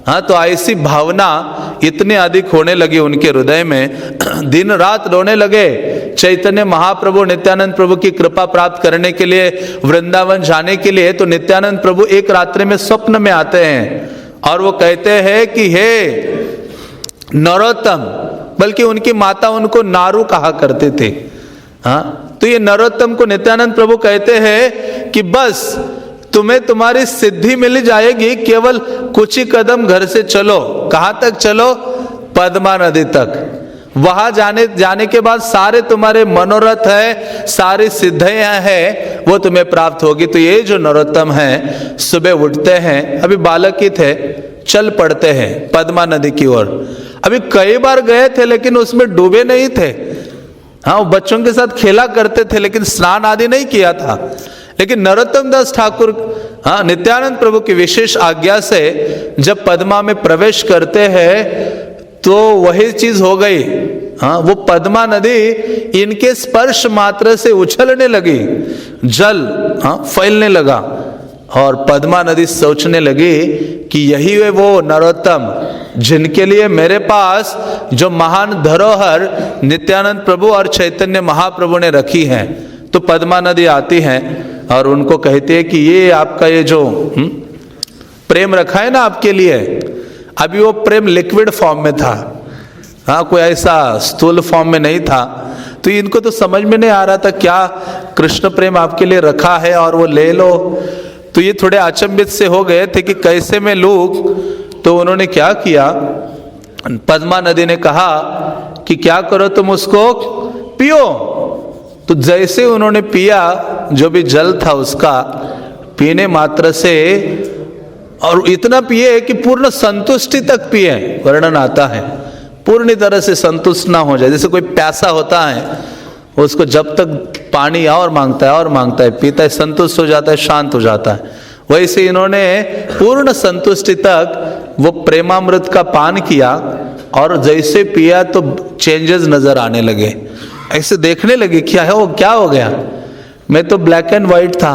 हाँ, तो ऐसी भावना इतने अधिक होने लगी उनके हृदय में, दिन रात रोने लगे। चैतन्य महाप्रभु नित्यानंद प्रभु की कृपा प्राप्त करने के लिए वृंदावन जाने के लिए तो नित्यानंद प्रभु एक रात्रि में स्वप्न में आते हैं और वो कहते हैं कि हे नरोत्तम, बल्कि उनकी माता उनको नारू कहा करते थे। हाँ, तो ये नरोत्तम को नित्यानंद प्रभु कहते हैं कि बस तुम्हें तुम्हारी सिद्धि मिल जाएगी, केवल कुछ ही कदम घर से चलो। कहां तक चलो? पद्मा नदी तक। वहां जाने के बाद सारे तुम्हारे मनोरथ है, सारी सिद्धियां हैं, वो तुम्हें प्राप्त होगी। तो ये जो नरोत्तम है सुबह उठते हैं, अभी बालक ही थे, चल पड़ते हैं पद्मा नदी की ओर। अभी कई बार गए थे लेकिन उसमें डूबे नहीं थे। हाँ, वो बच्चों के साथ खेला करते थे लेकिन स्नान आदि नहीं किया था। लेकिन नरोत्तम दास ठाकुर नित्यानंद प्रभु की विशेष आज्ञा से जब पद्मा में प्रवेश करते हैं तो वही चीज हो गई। हाँ, वो पद्मा नदी इनके स्पर्श मात्र से उछलने लगी, जल फैलने लगा और पद्मा नदी सोचने लगी कि यही है वो नरोत्तम जिनके लिए मेरे पास जो महान धरोहर नित्यानंद प्रभु और चैतन्य महाप्रभु ने रखी है। तो पद्मा नदी आती है और उनको कहती है कि ये आपका ये जो प्रेम रखा है ना आपके लिए, अभी वो प्रेम लिक्विड फॉर्म में था। हाँ, कोई ऐसा स्थूल फॉर्म में नहीं था। तो इनको तो समझ में नहीं आ रहा था क्या कृष्ण प्रेम आपके लिए रखा है और वो ले लो। तो ये थोड़े अचंभित से हो गए थे कि कैसे मैं लूँ। तो उन्होंने क्या किया, पद्मा नदी ने कहा कि क्या करो तुम उसको पियो। तो जैसे उन्होंने पिया, जो भी जल था उसका पीने मात्र से, और इतना पिए कि पूर्ण संतुष्टि तक पिए। वर्णन आता है पूर्ण तरह से संतुष्ट ना हो जाए। जैसे कोई प्यासा होता है, उसको जब तक पानी और मांगता है, पीता है, संतुष्ट हो जाता है, शांत हो जाता है। वैसे इन्होंने पूर्ण संतुष्टि तक वो प्रेमामृत का पान किया और जैसे पिया तो चेंजेस नजर आने लगे। ऐसे देखने लगे क्या है वो, क्या हो गया, मैं तो ब्लैक एंड व्हाइट था,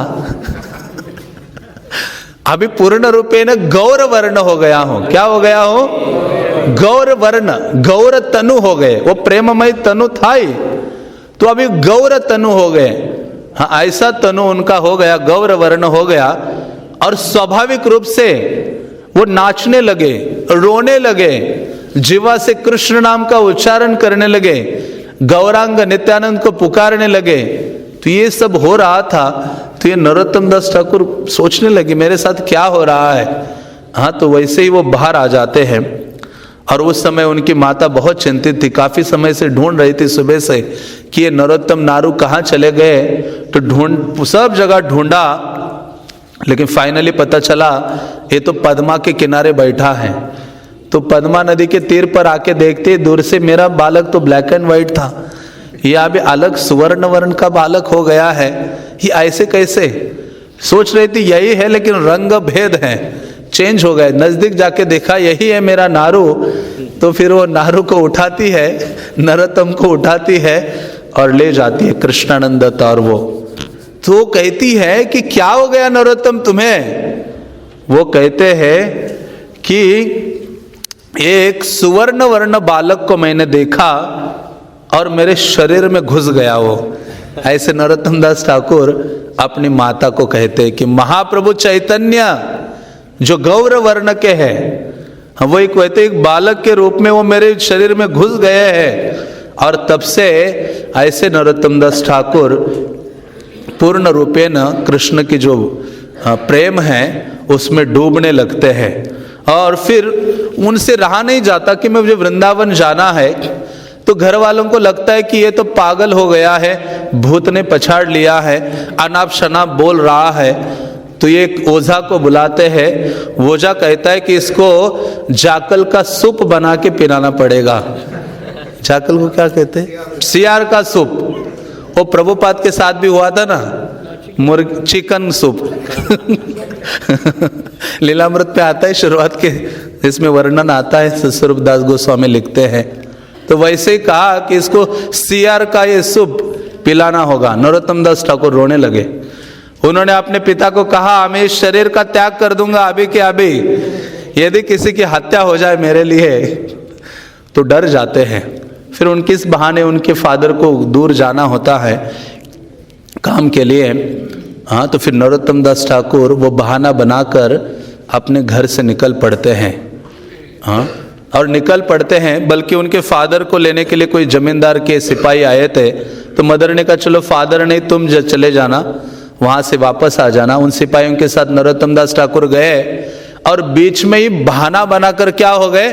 अभी पूर्ण रूपे न गौर वर्ण हो गया हूं। क्या हो गया हूं? गौर वर्ण, गौर तनु हो गए। वो प्रेममय तनु था ही, तो अभी गौर तनु हो गए। हाँ, ऐसा तनु उनका हो गया, गौर वर्ण हो गया और स्वाभाविक रूप से वो नाचने लगे, रोने लगे, जीवा से कृष्ण नाम का उच्चारण करने लगे, गौरांग नित्यानंद को पुकारने लगे। तो ये सब हो रहा था। तो ये नरोत्तम दास ठाकुर सोचने लगे मेरे साथ क्या हो रहा है। हाँ, तो वैसे ही वो बाहर आ जाते हैं और उस समय उनकी माता बहुत चिंतित थी, काफी समय से ढूंढ रही थी सुबह से कि ये नरोत्तम नारू कहाँ चले गए। तो सब जगह ढूंढा, लेकिन फाइनली पता चला ये तो पद्मा के किनारे बैठा है। तो पद्मा नदी के तीर पर आके देखते दूर से मेरा बालक तो ब्लैक एंड व्हाइट था, ये अभी अलग सुवर्ण वर्ण का बालक हो गया है, ये ऐसे कैसे। सोच रही थी यही है, लेकिन रंग भेद है, चेंज हो गए। नजदीक जाके देखा यही है मेरा नारू, तो फिर वो नारू को उठाती है, नरोत्तम को उठाती है और ले जाती है कृष्णानंद दत्त। और वो तो कहती है कि क्या हो गया नरोत्तम तुम्हें? वो कहते हैं कि एक सुवर्ण वर्ण बालक को मैंने देखा और मेरे शरीर में घुस गया वो। ऐसे नरोत्तम दास ठाकुर अपनी माता को कहते हैं कि महाप्रभु चैतन्य जो गौर वर्ण के हैं, वो एक कहते एक बालक के रूप में वो मेरे शरीर में घुस गए हैं। और तब से ऐसे नरोत्तम दास ठाकुर पूर्ण रूपेण कृष्ण की जो प्रेम है उसमें डूबने लगते हैं। और फिर उनसे रहा नहीं जाता कि मुझे वृंदावन जाना है। तो घर वालों को लगता है कि ये तो पागल हो गया है, भूत ने पछाड़ लिया है, अनाप शनाप बोल रहा है। तो ये एक ओझा को बुलाते हैं। ओझा कहता है कि इसको जाकल का सूप बना के पिलाना पड़ेगा। जाकल को क्या कहते हैं? सियार का सूप। वो प्रभुपाद के साथ भी हुआ था ना, मुर्ग चिकन सूप। लीलामृत पे आता है शुरुआत के, इसमें वर्णन आता है, स्वरूपदास गोस्वामी लिखते हैं। तो वैसे ही कहा कि इसको सियार का ये सूप पिलाना होगा। नरोत्तम दास ठाकुर रोने लगे। उन्होंने अपने पिता को कहा मैं इस शरीर का त्याग कर दूंगा अभी के अभी, यदि किसी की हत्या हो जाए मेरे लिए। तो डर जाते हैं। फिर उनके इस बहाने उनके फादर को दूर जाना होता है काम के लिए। हाँ, तो फिर नरोत्तम दास ठाकुर वो बहाना बनाकर अपने घर से निकल पड़ते हैं। हाँ, और निकल पड़ते हैं। बल्कि उनके फादर को लेने के लिए कोई जमींदार के सिपाही आए थे। तो मदर ने कहा चलो फादर नहीं, तुम चले जाना, वहाँ से वापस आ जाना। उन सिपाहियों के साथ नरोत्तम दास ठाकुर गए और बीच में ही बहाना बनाकर क्या हो गए,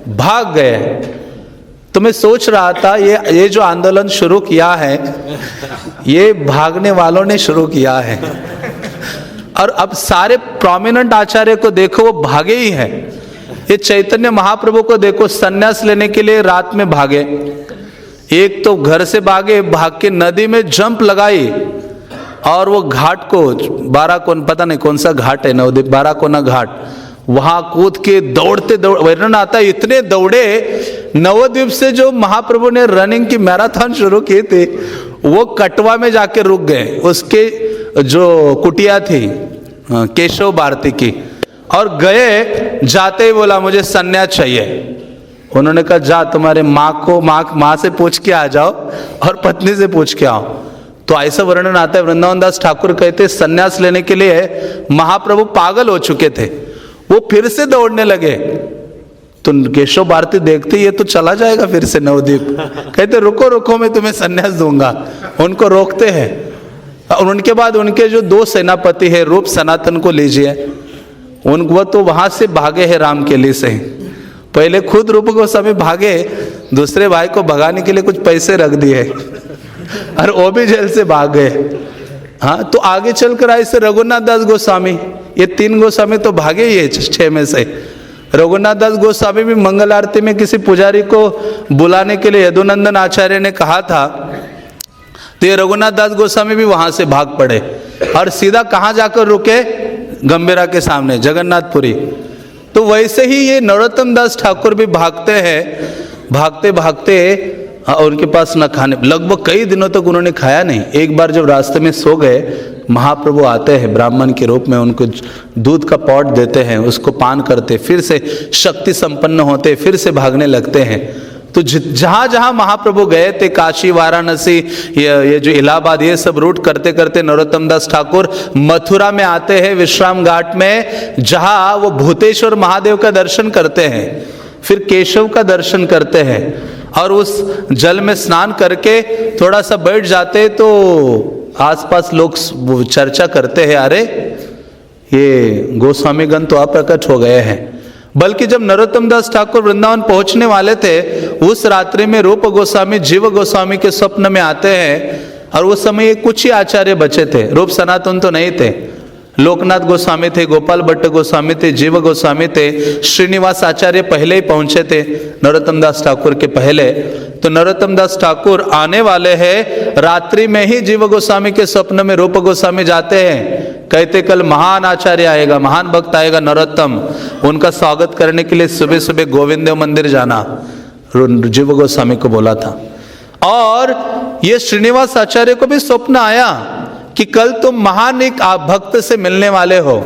भाग गए। तो मैं सोच रहा था ये जो आंदोलन शुरू किया है ये भागने वालों ने शुरू किया है। और अब सारे प्रोमिनेंट आचार्य को देखो वो भागे ही हैं। ये चैतन्य महाप्रभु को देखो सन्यास लेने के लिए रात में भागे। एक तो घर से भागे, भाग के नदी में जंप लगाई और वो घाट को 12 कोन, पता नहीं कौन सा घाट है, नवद्वीप 12 कोना घाट, वहां कूद के दौड़ते वर्णन आता है इतने दौड़े। नवद्वीप से जो महाप्रभु ने रनिंग की मैराथन शुरू की थी वो कटवा में जाके रुक गए। उसके जो कुटिया थी केशव भारती की, और गए जाते ही बोला मुझे सन्यास चाहिए। उन्होंने कहा जा तुम्हारे माँ से पूछ के आ जाओ और पत्नी से पूछ के आओ। तो ऐसा वर्णन आता है। वृंदावन दास ठाकुर कहते सन्यास लेने के लिए महाप्रभु पागल हो चुके थे, वो फिर से दौड़ने लगे। तो केशव भारती देखते ये तो चला जाएगा फिर से नवद्वीप, कहते रुको रुको मैं तुम्हें सन्यास दूंगा। उनको रोकते हैं। और उनके बाद उनके जो 2 सेनापति है, रूप सनातन को लीजिए, वो तो वहां से भागे हैं राम केली से। पहले खुद रूप गोस्वामी भागे, दूसरे भाई को भगाने के लिए कुछ पैसे रख दिए और वो भी जेल से भाग गए। हाँ, तो आगे चलकर ऐसे रघुनाथ दास गोस्वामी, ये 3 गोस्वामी तो भागे ही है 6 में से। रघुनाथ दास गोस्वामी भी मंगल आरती में किसी पुजारी को बुलाने के लिए यदुनंदन आचार्य ने कहा था, तो ये रघुनाथ दास गोस्वामी भी वहां से भाग पड़े और सीधा कहाँ जाकर रुके, गंभीरा के सामने, जगन्नाथपुरी। तो वैसे ही ये नरोत्तम दास ठाकुर भी भागते हैं। भागते भागते और उनके पास न खाने, लगभग कई दिनों तक उन्होंने खाया नहीं। एक बार जब रास्ते में सो गए, महाप्रभु आते हैं ब्राह्मण के रूप में, उनको दूध का पॉट देते हैं, उसको पान करते, फिर से शक्ति संपन्न होते, फिर से भागने लगते हैं। तो जहाँ जहाँ महाप्रभु गए थे, काशी, वाराणसी, ये जो इलाहाबाद, ये सब रूट करते करते नरोत्तम दास ठाकुर मथुरा में आते हैं, विश्राम घाट में, जहाँ वो भूतेश्वर महादेव का दर्शन करते हैं, फिर केशव का दर्शन करते हैं और उस जल में स्नान करके थोड़ा सा बैठ जाते। तो आसपास लोग चर्चा करते हैं, अरे ये गोस्वामीगण तो अप्रकट हो गए हैं। बल्कि जब नरोत्तम दास ठाकुर वृंदावन पहुंचने वाले थे, उस रात्रि में रूप गोस्वामी जीव गोस्वामी के स्वप्न में आते हैं। और उस समय कुछ ही आचार्य बचे थे, रूप सनातन तो नहीं थे। लोकनाथ गोस्वामी थे, गोपाल भट्ट गोस्वामी थे, जीव गोस्वामी थे, श्रीनिवास आचार्य पहले ही पहुंचे थे नरोत्तम दास ठाकुर के पहले। तो नरोत्तम दास ठाकुर आने वाले हैं, रात्रि में ही जीव गोस्वामी के स्वप्न में रूप गोस्वामी जाते हैं कहते कल महान आचार्य आएगा, महान भक्त आएगा नरोत्तम, उनका स्वागत करने के लिए सुबह सुबह गोविंद देव मंदिर जाना, जीव गोस्वामी को बोला था। और ये श्रीनिवास आचार्य को भी स्वप्न आया कि कल तुम महान एक भक्त से मिलने वाले हो,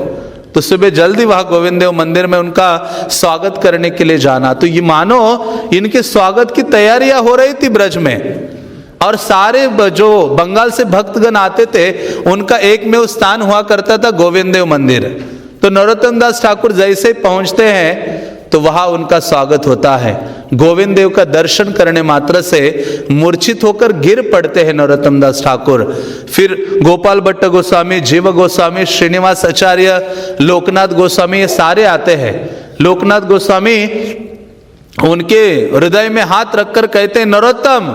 तो सुबह जल्दी वहां गोविंद देव मंदिर में उनका स्वागत करने के लिए जाना। तो ये मानो इनके स्वागत की तैयारियां हो रही थी ब्रज में, और सारे जो बंगाल से भक्तगण आते थे उनका एक में स्थान हुआ करता था गोविंद देव मंदिर। तो नरोत्तम दास ठाकुर जैसे पहुंचते हैं तो वहां उनका स्वागत होता है। गोविंद देव का दर्शन करने मात्र से मूर्छित होकर गिर पड़ते हैं नरोत्तम दास ठाकुर। फिर गोपाल भट्ट गोस्वामी, जीव गोस्वामी, श्रीनिवास आचार्य, लोकनाथ गोस्वामी, ये सारे आते हैं। लोकनाथ गोस्वामी उनके हृदय में हाथ रखकर कहते हैं नरोत्तम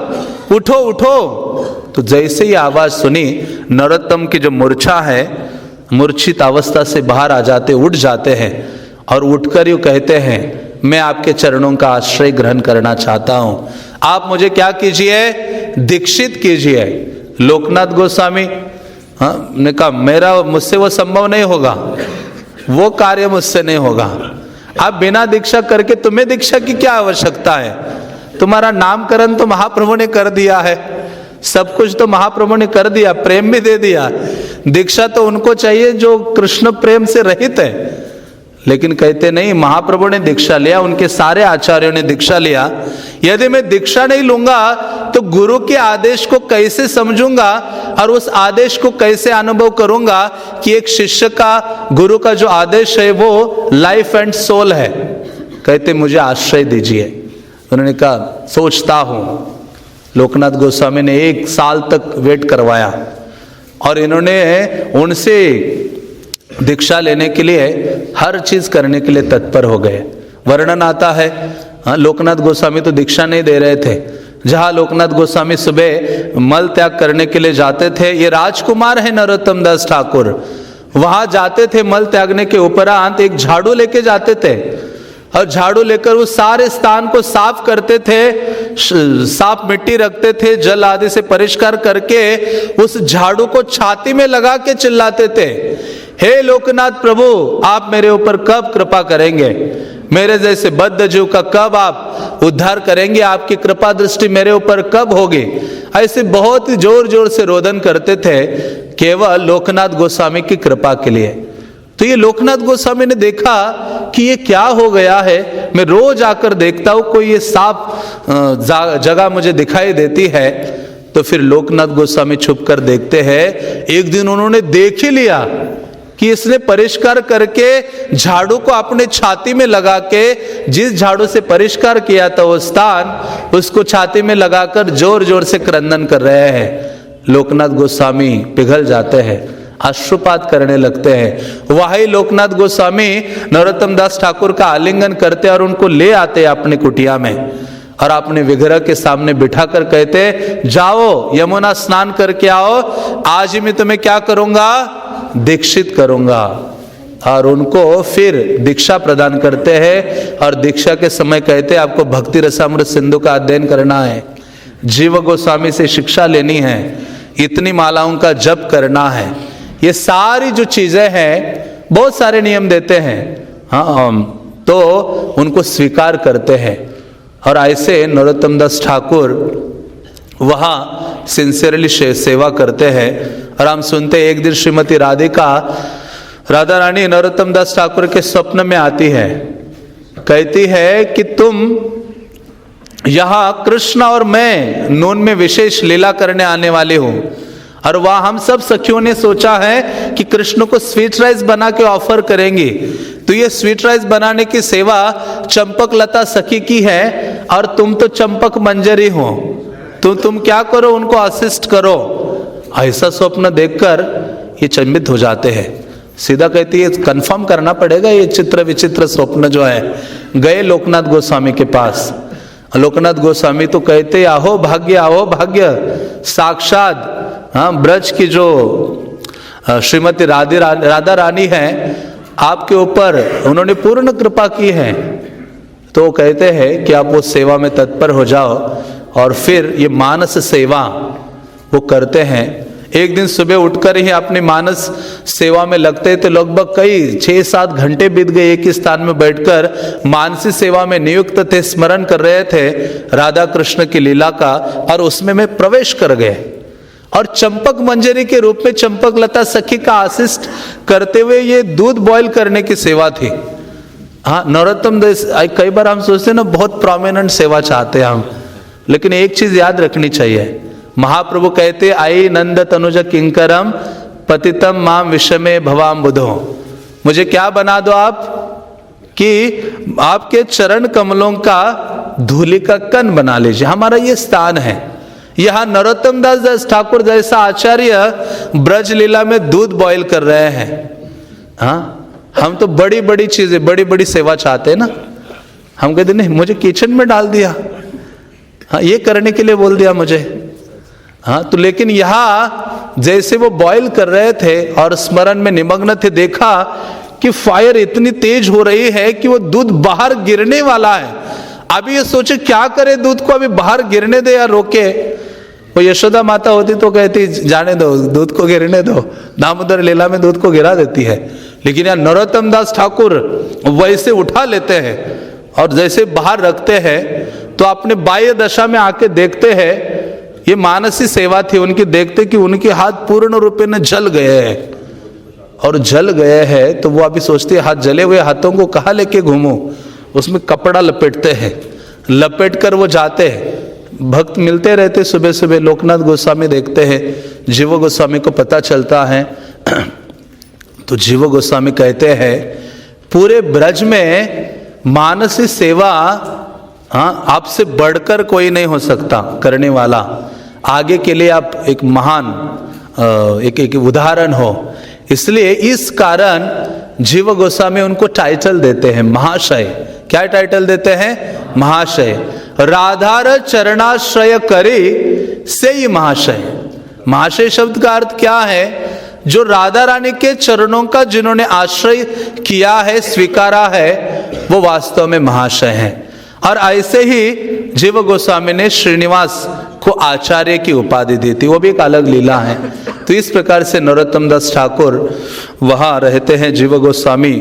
उठो उठो। तो जैसे ही आवाज सुनी, नरोत्तम की जो मूर्छा है, मूर्छित अवस्था से बाहर आ जाते, उठ जाते हैं और उठकर यूं कहते हैं मैं आपके चरणों का आश्रय ग्रहण करना चाहता हूं, आप मुझे क्या कीजिए, दीक्षित कीजिए। लोकनाथ गोस्वामी ने कहा मुझसे वो संभव नहीं होगा, वो कार्य मुझसे नहीं होगा। आप बिना दीक्षा करके तुम्हें दीक्षा की क्या आवश्यकता है, तुम्हारा नामकरण तो महाप्रभु ने कर दिया है, सब कुछ तो महाप्रभु ने कर दिया, प्रेम भी दे दिया, दीक्षा तो उनको चाहिए जो कृष्ण प्रेम से रहित है। लेकिन कहते नहीं, महाप्रभु ने दीक्षा लिया, उनके सारे आचार्यों ने दीक्षा लिया, यदि मैं दीक्षा नहीं लूंगा तो गुरु के आदेश को कैसे समझूंगा और उस आदेश को कैसे अनुभव करूंगा कि एक शिष्य का गुरु का जो आदेश है वो लाइफ एंड सोल है। कहते मुझे आश्रय दीजिए। उन्होंने कहा सोचता हूं। लोकनाथ गोस्वामी ने 1 साल तक वेट करवाया और इन्होंने उनसे दीक्षा लेने के लिए हर चीज करने के लिए तत्पर हो गए। वर्णन आता है लोकनाथ गोस्वामी तो दीक्षा नहीं दे रहे थे। जहां लोकनाथ गोस्वामी सुबह मल त्याग करने के लिए जाते थे, ये राजकुमार है नरोत्तम दास ठाकुर, वहां जाते थे मल त्यागने के उपरांत एक झाड़ू लेके जाते थे और झाड़ू लेकर उस सारे स्थान को साफ करते थे, साफ मिट्टी रखते थे, जल आदि से परिष्कार करके उस झाड़ू को छाती में लगा के चिल्लाते थे, हे लोकनाथ प्रभु आप मेरे ऊपर कब कृपा करेंगे, मेरे जैसे बद्ध जीव का कब आप उद्धार करेंगे, आपकी कृपा दृष्टि मेरे ऊपर कब होगी। ऐसे बहुत ही जोर जोर से रोदन करते थे केवल लोकनाथ गोस्वामी की कृपा के लिए। तो ये लोकनाथ गोस्वामी ने देखा कि ये क्या हो गया है, मैं रोज आकर देखता हूं कोई ये साफ जगह मुझे दिखाई देती है। तो फिर लोकनाथ गोस्वामी छुप कर देखते हैं। एक दिन उन्होंने देख ही लिया कि इसने परिष्कार करके झाड़ू को अपने छाती में लगा के, जिस झाड़ू से परिष्कार किया था वो स्थान, उसको छाती में लगाकर जोर जोर से क्रंदन कर रहे हैं। लोकनाथ गोस्वामी पिघल जाते हैं, अश्रुपात करने लगते हैं। वही लोकनाथ गोस्वामी नरोत्तम दास ठाकुर का आलिंगन करते और उनको ले आते अपनी कुटिया में और अपने विग्रह के सामने बिठाकर कहते जाओ यमुना स्नान करके आओ, आज ही मैं तुम्हें क्या करूंगा, दीक्षित करूंगा। और उनको फिर दीक्षा प्रदान करते हैं और दीक्षा के समय कहते आपको भक्ति रसामृत सिंधु का अध्ययन करना है, जीव गोस्वामी से शिक्षा लेनी है, इतनी मालाओं का जप करना है। ये सारी जो चीजें हैं, बहुत सारे नियम देते हैं, हाँ, तो उनको स्वीकार करते हैं। और ऐसे नरोत्तम दास ठाकुर वहाँ सिंसियरली सेवा करते हैं। और हम सुनते एक दिन श्रीमती राधा रानी नरोत्तम दास ठाकुर के स्वप्न में आती है, कहती है कि तुम यहाँ कृष्ण और मैं नून में विशेष लीला करने आने वाले हो। और वह हम सब सखियों ने सोचा है कि कृष्ण को स्वीट राइस बना के ऑफर करेंगे। तो ये स्वीट राइस बनाने की सेवा चंपक लता सखी की है और तुम तो चंपक मंजरी हो, तो तुम क्या करो, उनको असिस्ट करो। ऐसा स्वप्न देखकर ये चंबित हो जाते हैं। सीधा कहती है कंफर्म करना पड़ेगा ये चित्र विचित्र स्वप्न जो है। गए लोकनाथ गोस्वामी के पास। लोकनाथ गोस्वामी तो कहते आहो भाग्य, साक्षात ब्रज की जो श्रीमती राधा रानी है आपके ऊपर उन्होंने पूर्ण कृपा की है। तो कहते हैं कि आप वो सेवा में तत्पर हो जाओ। और फिर ये मानस सेवा वो करते हैं। एक दिन सुबह उठकर ही अपनी मानस सेवा में लगते तो लगभग कई 6-7 घंटे बीत गए। एक ही स्थान में बैठकर मानसी सेवा में नियुक्त थे, स्मरण कर रहे थे राधा कृष्ण की लीला का, और उसमें मैं प्रवेश कर गए और चंपक मंजरी के रूप में चंपक लता सखी का असिस्ट करते हुए ये दूध बॉईल करने की सेवा थी। हाँ, नरोत्तम दास, कई बार हम सोचते हैं ना बहुत प्रोमिनेंट सेवा चाहते हैं हम, लेकिन एक चीज याद रखनी चाहिए। महाप्रभु कहते आई नंद तनुज किंकरम पतितम माम विषमे भवाम बुधो, मुझे क्या बना दो आप कि आपके चरण कमलों का धूलि का कण बना लीजिए। हमारा ये स्थान है। यहाँ नरोत्तम दास ठाकुर जैसा आचार्य ब्रज लीला में दूध बॉईल कर रहे हैं। हाँ, हम तो बड़ी बड़ी चीजें, बड़ी बड़ी सेवा चाहते हैं ना। हम कहते नहीं, मुझे किचन में डाल दिया, हाँ ये करने के लिए बोल दिया मुझे। हाँ, तो लेकिन यहाँ जैसे वो बॉईल कर रहे थे और स्मरण में निमग्न थे, देखा कि फायर इतनी तेज हो रही है कि वो दूध बाहर गिरने वाला है। अभी ये सोचे क्या करे, दूध को अभी बाहर गिरने दे या रोके। वो यशोदा माता होती तो कहती जाने दो, दूध को गिरने दो, दामोदर लीला में दूध को गिरा देती है। लेकिन यहाँ नरोत्तम दास ठाकुर वैसे उठा लेते हैं और जैसे बाहर रखते हैं तो अपने बाह्य दशा में आके देखते हैं, ये मानसी सेवा थी उनकी, देखते कि उनके हाथ पूर्ण रूपे में जल गए हैं। और जल गए हैं तो वो अभी सोचते हाथ जले हुए हाथों को कहाँ लेके घूमूं, उसमें कपड़ा लपेटते हैं, लपेट कर वो जाते हैं। भक्त मिलते रहते सुबह सुबह, लोकनाथ गोस्वामी देखते हैं, जीव गोस्वामी को पता चलता है तो जीव गोस्वामी कहते हैं पूरे ब्रज में मानसी सेवा, हाँ, आपसे बढ़कर कोई नहीं हो सकता करने वाला। आगे के लिए आप एक महान एक उदाहरण हो। इसलिए इस कारण जीव गोस्वामी उनको टाइटल देते हैं महाशय। क्या टाइटल देते हैं? महाशय। राधार चरणाश्रय करे से ही महाशय। महाशय शब्द का अर्थ क्या है? जो राधा रानी के चरणों का जिन्होंने आश्रय किया है, स्वीकारा है, वो वास्तव में महाशय है। और ऐसे ही जीव गोस्वामी ने श्रीनिवास को आचार्य की उपाधि दी थी, वो भी एक अलग लीला है। तो इस प्रकार से नरोत्तम दास ठाकुर वहाँ रहते हैं, जीव गोस्वामी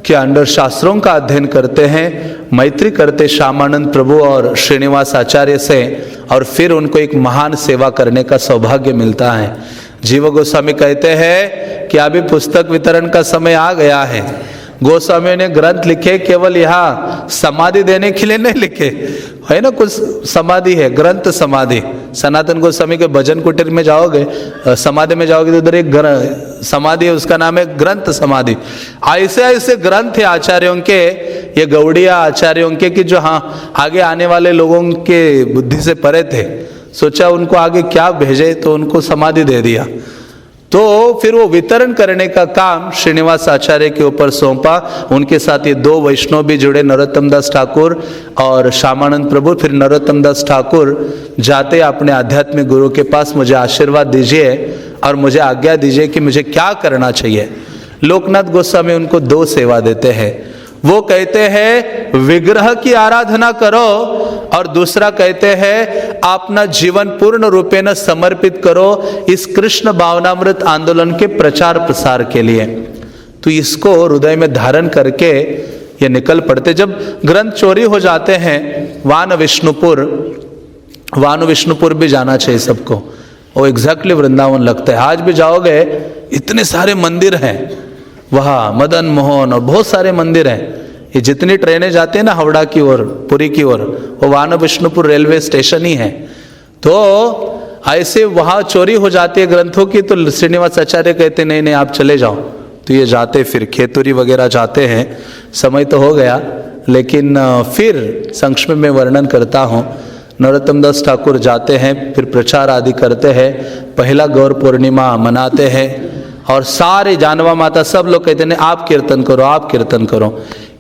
के अंडर शास्त्रों का अध्ययन करते हैं, मैत्री करते श्यामानंद प्रभु और श्रीनिवास आचार्य से, और फिर उनको एक महान सेवा करने का सौभाग्य मिलता है। जीव गोस्वामी कहते हैं कि अभी पुस्तक वितरण का समय आ गया है। गोस्वामी ने ग्रंथ लिखे केवल यहाँ समाधि देने के लिए नहीं लिखे, है ना, कुछ समाधि है, ग्रंथ समाधि। सनातन गोस्वामी के भजन कुटीर में जाओगे, समाधि में जाओगे तो उधर एक समाधि है, उसका नाम है ग्रंथ समाधि। ऐसे ऐसे ग्रंथ है आचार्यों के, ये गौड़िया आचार्यों के, कि जो हाँ आगे आने वाले लोगों के बुद्धि से परे थे। सोचा उनको आगे क्या भेजे, तो उनको समाधि दे दिया। तो फिर वो वितरण करने का काम श्रीनिवास आचार्य के ऊपर सौंपा। उनके साथ ये दो वैष्णव भी जुड़े, नरोत्तम दास ठाकुर और श्यामानंद प्रभु। फिर नरोत्तम दास ठाकुर जाते अपने आध्यात्मिक गुरु के पास, मुझे आशीर्वाद दीजिए और मुझे आज्ञा दीजिए कि मुझे क्या करना चाहिए। लोकनाथ गोस्वामी उनको दो सेवा देते हैं। वो कहते हैं विग्रह की आराधना करो, और दूसरा कहते हैं अपना जीवन पूर्ण रूपे न समर्पित करो इस कृष्ण भावनामृत आंदोलन के प्रचार प्रसार के लिए। तो इसको हृदय में धारण करके ये निकल पड़ते। जब ग्रंथ चोरी हो जाते हैं, वान विष्णुपुर भी जाना चाहिए सबको, वो एग्जैक्टली वृंदावन लगता है। आज भी जाओगे इतने सारे मंदिर हैं वहाँ, मदन मोहन और बहुत सारे मंदिर हैं। ये जितनी ट्रेनें जाती हैं ना हावड़ा की ओर, पुरी की ओर, वो वान विष्णुपुर रेलवे स्टेशन ही है। तो ऐसे वहाँ चोरी हो जाती है ग्रंथों की, तो श्रीनिवास आचार्य कहते नहीं नहीं आप चले जाओ। तो ये जाते, फिर खेतुरी वगैरह जाते हैं। समय तो हो गया, लेकिन फिर संक्षेप में वर्णन करता हूँ। नरोत्तम दास ठाकुर जाते हैं, फिर प्रचार आदि करते हैं, पहला गौर पूर्णिमा मनाते हैं, और सारे जानवा माता सब लोग कहते हैं आप कीर्तन करो, आप कीर्तन करो।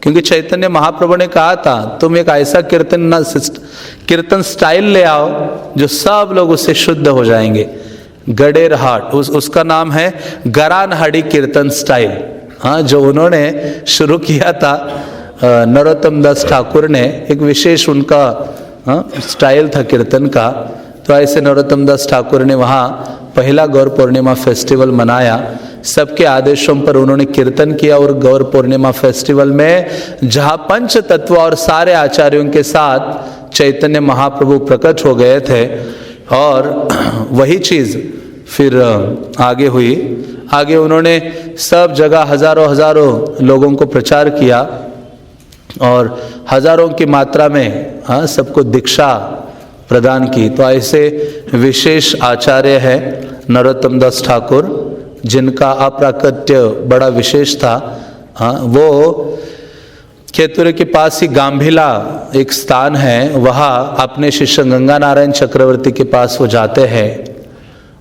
क्योंकि चैतन्य महाप्रभु ने कहा था तुम एक ऐसा कीर्तन स्टाइल ले आओ जो सब लोग उससे शुद्ध हो जाएंगे। गडेर हाट, उसका नाम है गरानहाड़ी कीर्तन स्टाइल। हाँ, जो उन्होंने शुरू किया था नरोत्तम दास ठाकुर ने, एक विशेष उनका स्टाइल था कीर्तन का। तो ऐसे नरोत्तम दास ठाकुर ने वहाँ पहला गौर पूर्णिमा फेस्टिवल मनाया। सबके आदेशों पर उन्होंने कीर्तन किया और गौर पूर्णिमा फेस्टिवल में जहाँ पंच तत्व और सारे आचार्यों के साथ चैतन्य महाप्रभु प्रकट हो गए थे, और वही चीज़ फिर आगे हुई। आगे उन्होंने सब जगह हजारों लोगों को प्रचार किया और हजारों की मात्रा में सबको दीक्षा प्रदान की। तो ऐसे विशेष आचार्य है नरोत्तम दास ठाकुर, जिनका अप्राकट्य बड़ा विशेष था। वो खेतुरे के पास ही गांभीला एक स्थान है, वहाँ अपने शिष्य गंगा नारायण चक्रवर्ती के पास वो जाते हैं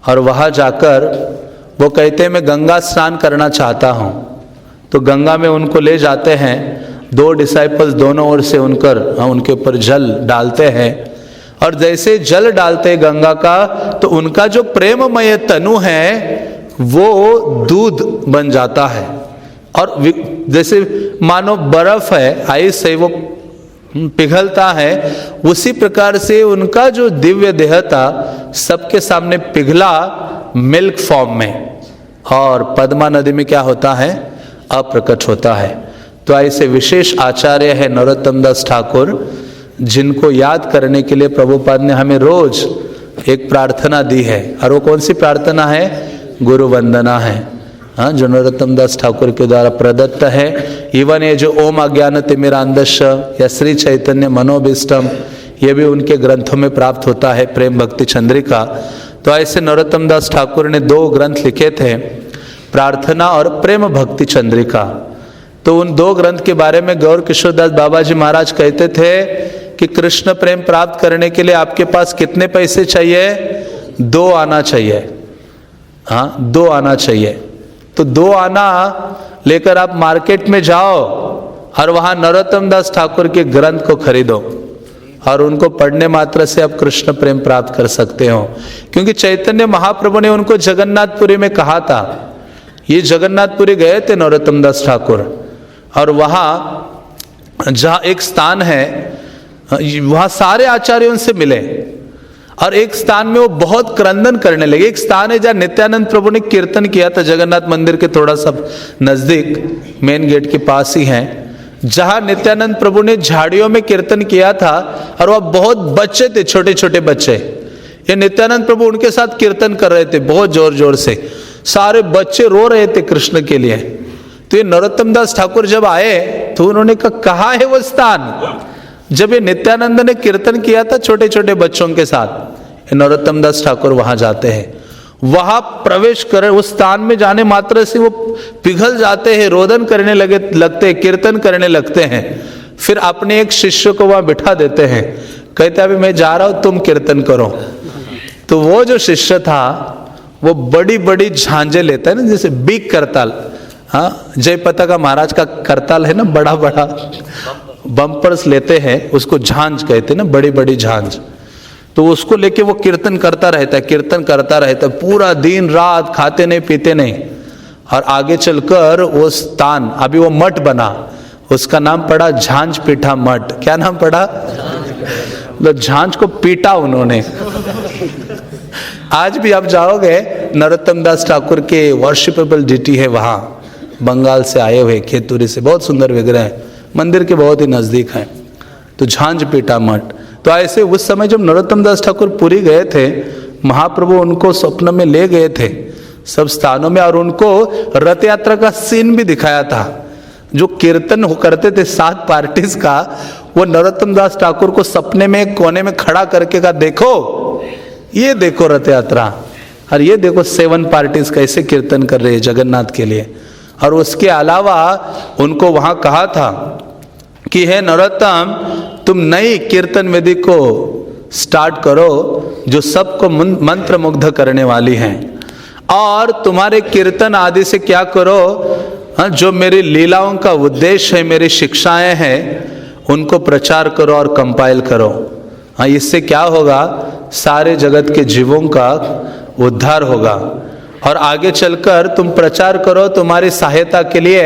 और वहाँ जाकर वो कहते हैं मैं गंगा स्नान करना चाहता हूँ। तो गंगा में उनको ले जाते हैं, 2 डिसाइपल्स दोनों ओर से उनके ऊपर जल डालते हैं, और जैसे जल डालते गंगा का तो उनका जो प्रेममय तनु है वो दूध बन जाता है, और जैसे मानो बर्फ है आइस है वो पिघलता है, उसी प्रकार से उनका जो दिव्य देह था सबके सामने पिघला मिल्क फॉर्म में, और पद्मा नदी में क्या होता है, अप्रकट होता है। तो ऐसे विशेष आचार्य है नरोत्तम दास ठाकुर, जिनको याद करने के लिए प्रभुपाद ने हमें रोज एक प्रार्थना दी है, और वो कौन सी प्रार्थना है, गुरु वंदना है, जो नरोत्तम दास ठाकुर के द्वारा प्रदत्त है। इवन ये जो ओम अज्ञान तिमिरांधस्य या श्री चैतन्य मनोभीष्टम, ये भी उनके ग्रंथों में प्राप्त होता है, प्रेम भक्ति चंद्रिका। तो ऐसे नरोत्तम दास ठाकुर ने 2 ग्रंथ लिखे थे, प्रार्थना और प्रेम भक्ति चंद्रिका। तो उन 2 ग्रंथ के बारे में गौर किशोर दास बाबा जी महाराज कहते थे कि कृष्ण प्रेम प्राप्त करने के लिए आपके पास कितने पैसे चाहिए, 2 आना चाहिए। 2 आना चाहिए। तो 2 आना लेकर आप मार्केट में जाओ और वहां नरोत्तम दास ठाकुर के ग्रंथ को खरीदो, और उनको पढ़ने मात्र से आप कृष्ण प्रेम प्राप्त कर सकते हो। क्योंकि चैतन्य महाप्रभु ने उनको जगन्नाथपुरी में कहा था, ये जगन्नाथपुरी गए थे नरोत्तम दास ठाकुर, और वहाँ जहाँ एक स्थान है वहाँ सारे आचार्यों से मिले, और एक स्थान में वो बहुत क्रंदन करने लगे। एक स्थान है जहाँ नित्यानंद प्रभु ने कीर्तन किया था, जगन्नाथ मंदिर के थोड़ा सा नजदीक मेन गेट के पास ही है, जहाँ नित्यानंद प्रभु ने झाड़ियों में कीर्तन किया था, और वह बहुत बच्चे थे, छोटे छोटे बच्चे। ये नित्यानंद प्रभु उनके साथ कीर्तन कर रहे थे बहुत जोर जोर से, सारे बच्चे रो रहे थे कृष्ण के लिए। तो ये नरोत्तम दास ठाकुर जब आए तो उन्होंने कहा है वो स्थान जब ये नित्यानंद ने कीर्तन किया था छोटे छोटे बच्चों के साथ। नरोत्तम दास ठाकुर वहां जाते हैं, वहां प्रवेश कर उस स्थान में जाने मात्र से वो पिघल जाते हैं, रोदन करने लगते हैं, कीर्तन करने लगते हैं। फिर अपने एक शिष्य को वहां बिठा देते हैं, कहते अभी मैं जा रहा हूं तुम कीर्तन करो। तो वो जो शिष्य था वो बड़ी बड़ी झांझे लेता है ना, जैसे बिग करताल, जय पताका महाराज का करताल है ना, बड़ा बड़ा बम्पर्स लेते हैं, उसको झांझ कहते हैं ना, बड़ी बड़ी झांझ। तो उसको लेके वो कीर्तन करता रहता है, कीर्तन करता रहता है पूरा दिन रात, खाते नहीं पीते नहीं। और आगे चलकर वो स्थान, अभी वो मठ बना, उसका नाम पड़ा झांझ पीठा मठ। क्या नाम पड़ा? मतलब झांझ को पीटा उन्होंने। आज भी आप जाओगे, नरोत्तम दास ठाकुर के वर्शिपेबल डिटी है वहाँ, बंगाल से आए हुए, खेतुरी से, बहुत सुंदर विग्रह है, मंदिर के बहुत ही नजदीक है। तो झांझ पीठा मठ। तो ऐसे उस समय जब नरोत्तम दास ठाकुर पुरी गए थे, महाप्रभु उनको स्वप्न में ले गए थे सब स्थानों में, और उनको रथ यात्रा का सीन भी दिखाया था। जो कीर्तन करते थे 7 पार्टीज का, वो नरोत्तम दास ठाकुर को सपने में एक कोने में खड़ा करके कहा, देखो ये देखो रथ यात्रा, और ये देखो 7 पार्टीज कैसे कीर्तन कर रहे हैं जगन्नाथ के लिए। और उसके अलावा उनको वहां कहा था कि हे नरोत्तम, तुम नई कीर्तन विधि को स्टार्ट करो जो सबको मंत्र मुग्ध करने वाली है, और तुम्हारे कीर्तन आदि से क्या करो, जो मेरी लीलाओं का उद्देश्य है, मेरी शिक्षाएं हैं, उनको प्रचार करो और कंपाइल करो। इससे क्या होगा, सारे जगत के जीवों का उद्धार होगा। और आगे चलकर तुम प्रचार करो, तुम्हारी सहायता के लिए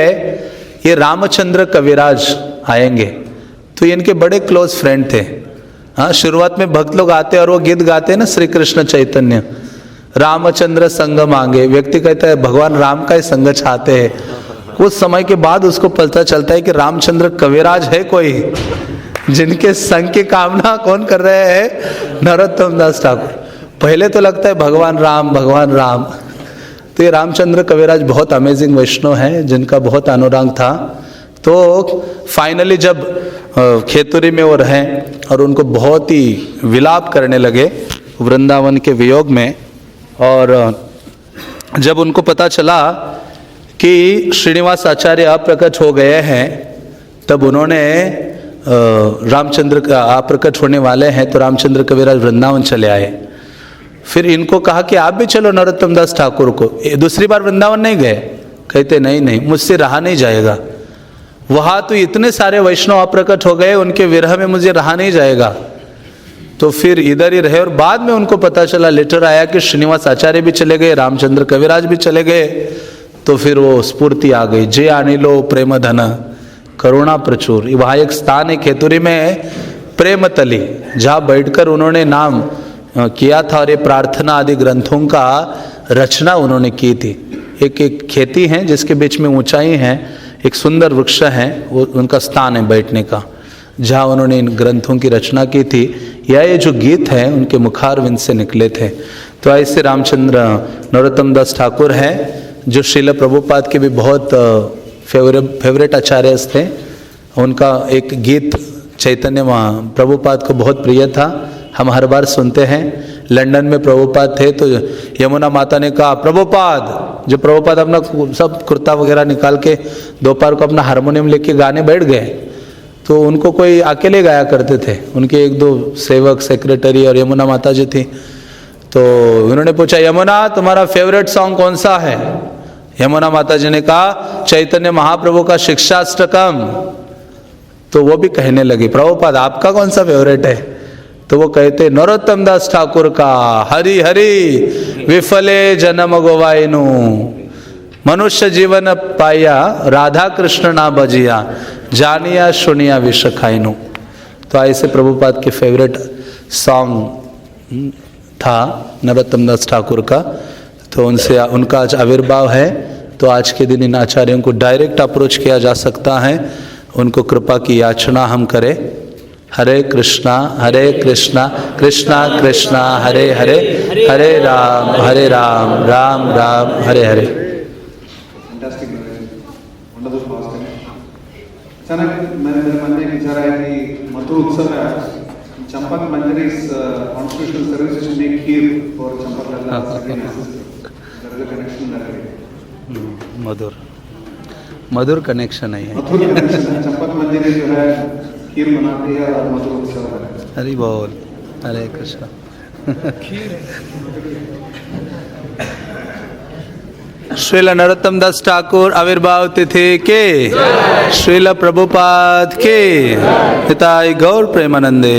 ये रामचंद्र कविराज आएंगे। तो ये इनके बड़े क्लोज फ्रेंड थे। शुरुआत में भक्त लोग आते और वो गीत गाते हैं ना, श्री कृष्ण चैतन्य, रामचंद्र संग मांगे। व्यक्ति कहता है भगवान राम का ही संग चाहते हैं। कुछ समय के बाद उसको पता चलता है कि रामचंद्र कविराज है कोई, जिनके संग की कामना कौन कर रहे हैं? नरोत्तम दास ठाकुर। पहले तो लगता है भगवान राम। तो ये रामचंद्र कविराज बहुत अमेजिंग वैष्णव हैं, जिनका बहुत अनुराग था। तो फाइनली जब खेतुरी में वो रहे और उनको बहुत ही विलाप करने लगे वृंदावन के वियोग में, और जब उनको पता चला कि श्रीनिवास आचार्य अप्रकट हो गए हैं, तब उन्होंने रामचंद्र का अप्रकट होने वाले हैं, तो रामचंद्र कविराज वृंदावन चले आए। फिर इनको कहा कि आप भी चलो नरोत्तम दास ठाकुर को। दूसरी बार वृंदावन नहीं गए। कहते नहीं, मुझसे रहा नहीं जाएगा। वहाँ तो इतने सारे वैष्णव अप्रकट हो गए, उनके विरह में मुझे रहा नहीं जाएगा। तो फिर इधर ही रहे, और बाद में उनको पता चला, लेटर आया कि श्रीनिवास आचार्य भी चले गए, रामचंद्र कविराज भी चले गए। तो फिर वो स्फूर्ति आ गई, जे आनिलो प्रेम धन करुणा प्रचुर। वहाँ एक स्थान है खेतुरी में, प्रेम तली, जहाँ बैठकर उन्होंने नाम किया था और ये प्रार्थना आदि ग्रंथों का रचना उन्होंने की थी। एक खेती है जिसके बीच में ऊंचाई है, एक सुंदर वृक्ष है, वो उनका स्थान है बैठने का, जहाँ उन्होंने इन ग्रंथों की रचना की थी। ये जो गीत है उनके मुखारविंद से निकले थे। तो ऐसे रामचंद्र नरोत्तम दास ठाकुर हैं, जो श्रील प्रभुपाद के भी बहुत फेवरेट आचार्य थे। उनका एक गीत चैतन्य प्रभुपाद को बहुत प्रिय था, हम हर बार सुनते हैं। लंदन में प्रभुपाद थे तो यमुना माता ने कहा, प्रभुपाद, जो प्रभुपाद अपना सब कुर्ता वगैरह निकाल के दोपहर को अपना हारमोनियम लेके गाने बैठ गए। तो उनको कोई अकेले गाया करते थे, उनके एक दो सेवक, सेक्रेटरी और यमुना माता जी थी। तो उन्होंने पूछा, यमुना तुम्हारा फेवरेट सॉन्ग कौन सा है? यमुना माता जी ने कहा, चैतन्य महाप्रभु का शिक्षाष्टकम। तो वो भी कहने लगी, प्रभुपाद आपका कौन सा फेवरेट है? तो वो कहते, नरोत्तम दास ठाकुर का हरि हरि विफले जन्म गोवाइनु, मनुष्य जीवन पाया राधा कृष्ण ना बजिया, जानिया सुनिया विष खाइनु। तो ऐसे प्रभुपाद के फेवरेट सॉन्ग था नरोत्तम दास ठाकुर का। तो उनसे उनका आज आविर्भाव है, तो आज के दिन इन आचार्यों को डायरेक्ट अप्रोच किया जा सकता है। उनको कृपा की याचना हम करें। हरे कृष्णा कृष्णा कृष्णा हरे हरे, हरे राम राम राम हरे हरे। मेरे मन में विचार आया कि मथुर उत्सव है, Champak Mandir is constitutional service to make kheer for Champak Lalla, connection मधुर कनेक्शन है। मथुर कनेक्शन, चंपक मंदिर जो है खीर बनाती है और मधुर उत्सव है। हरि बोल, हरे कृष्ण। श्रील नरोत्तम दास ठाकुर आविर्भाव तिथि के, श्रील प्रभुपाद के, पिताई गौर प्रेमानंदे।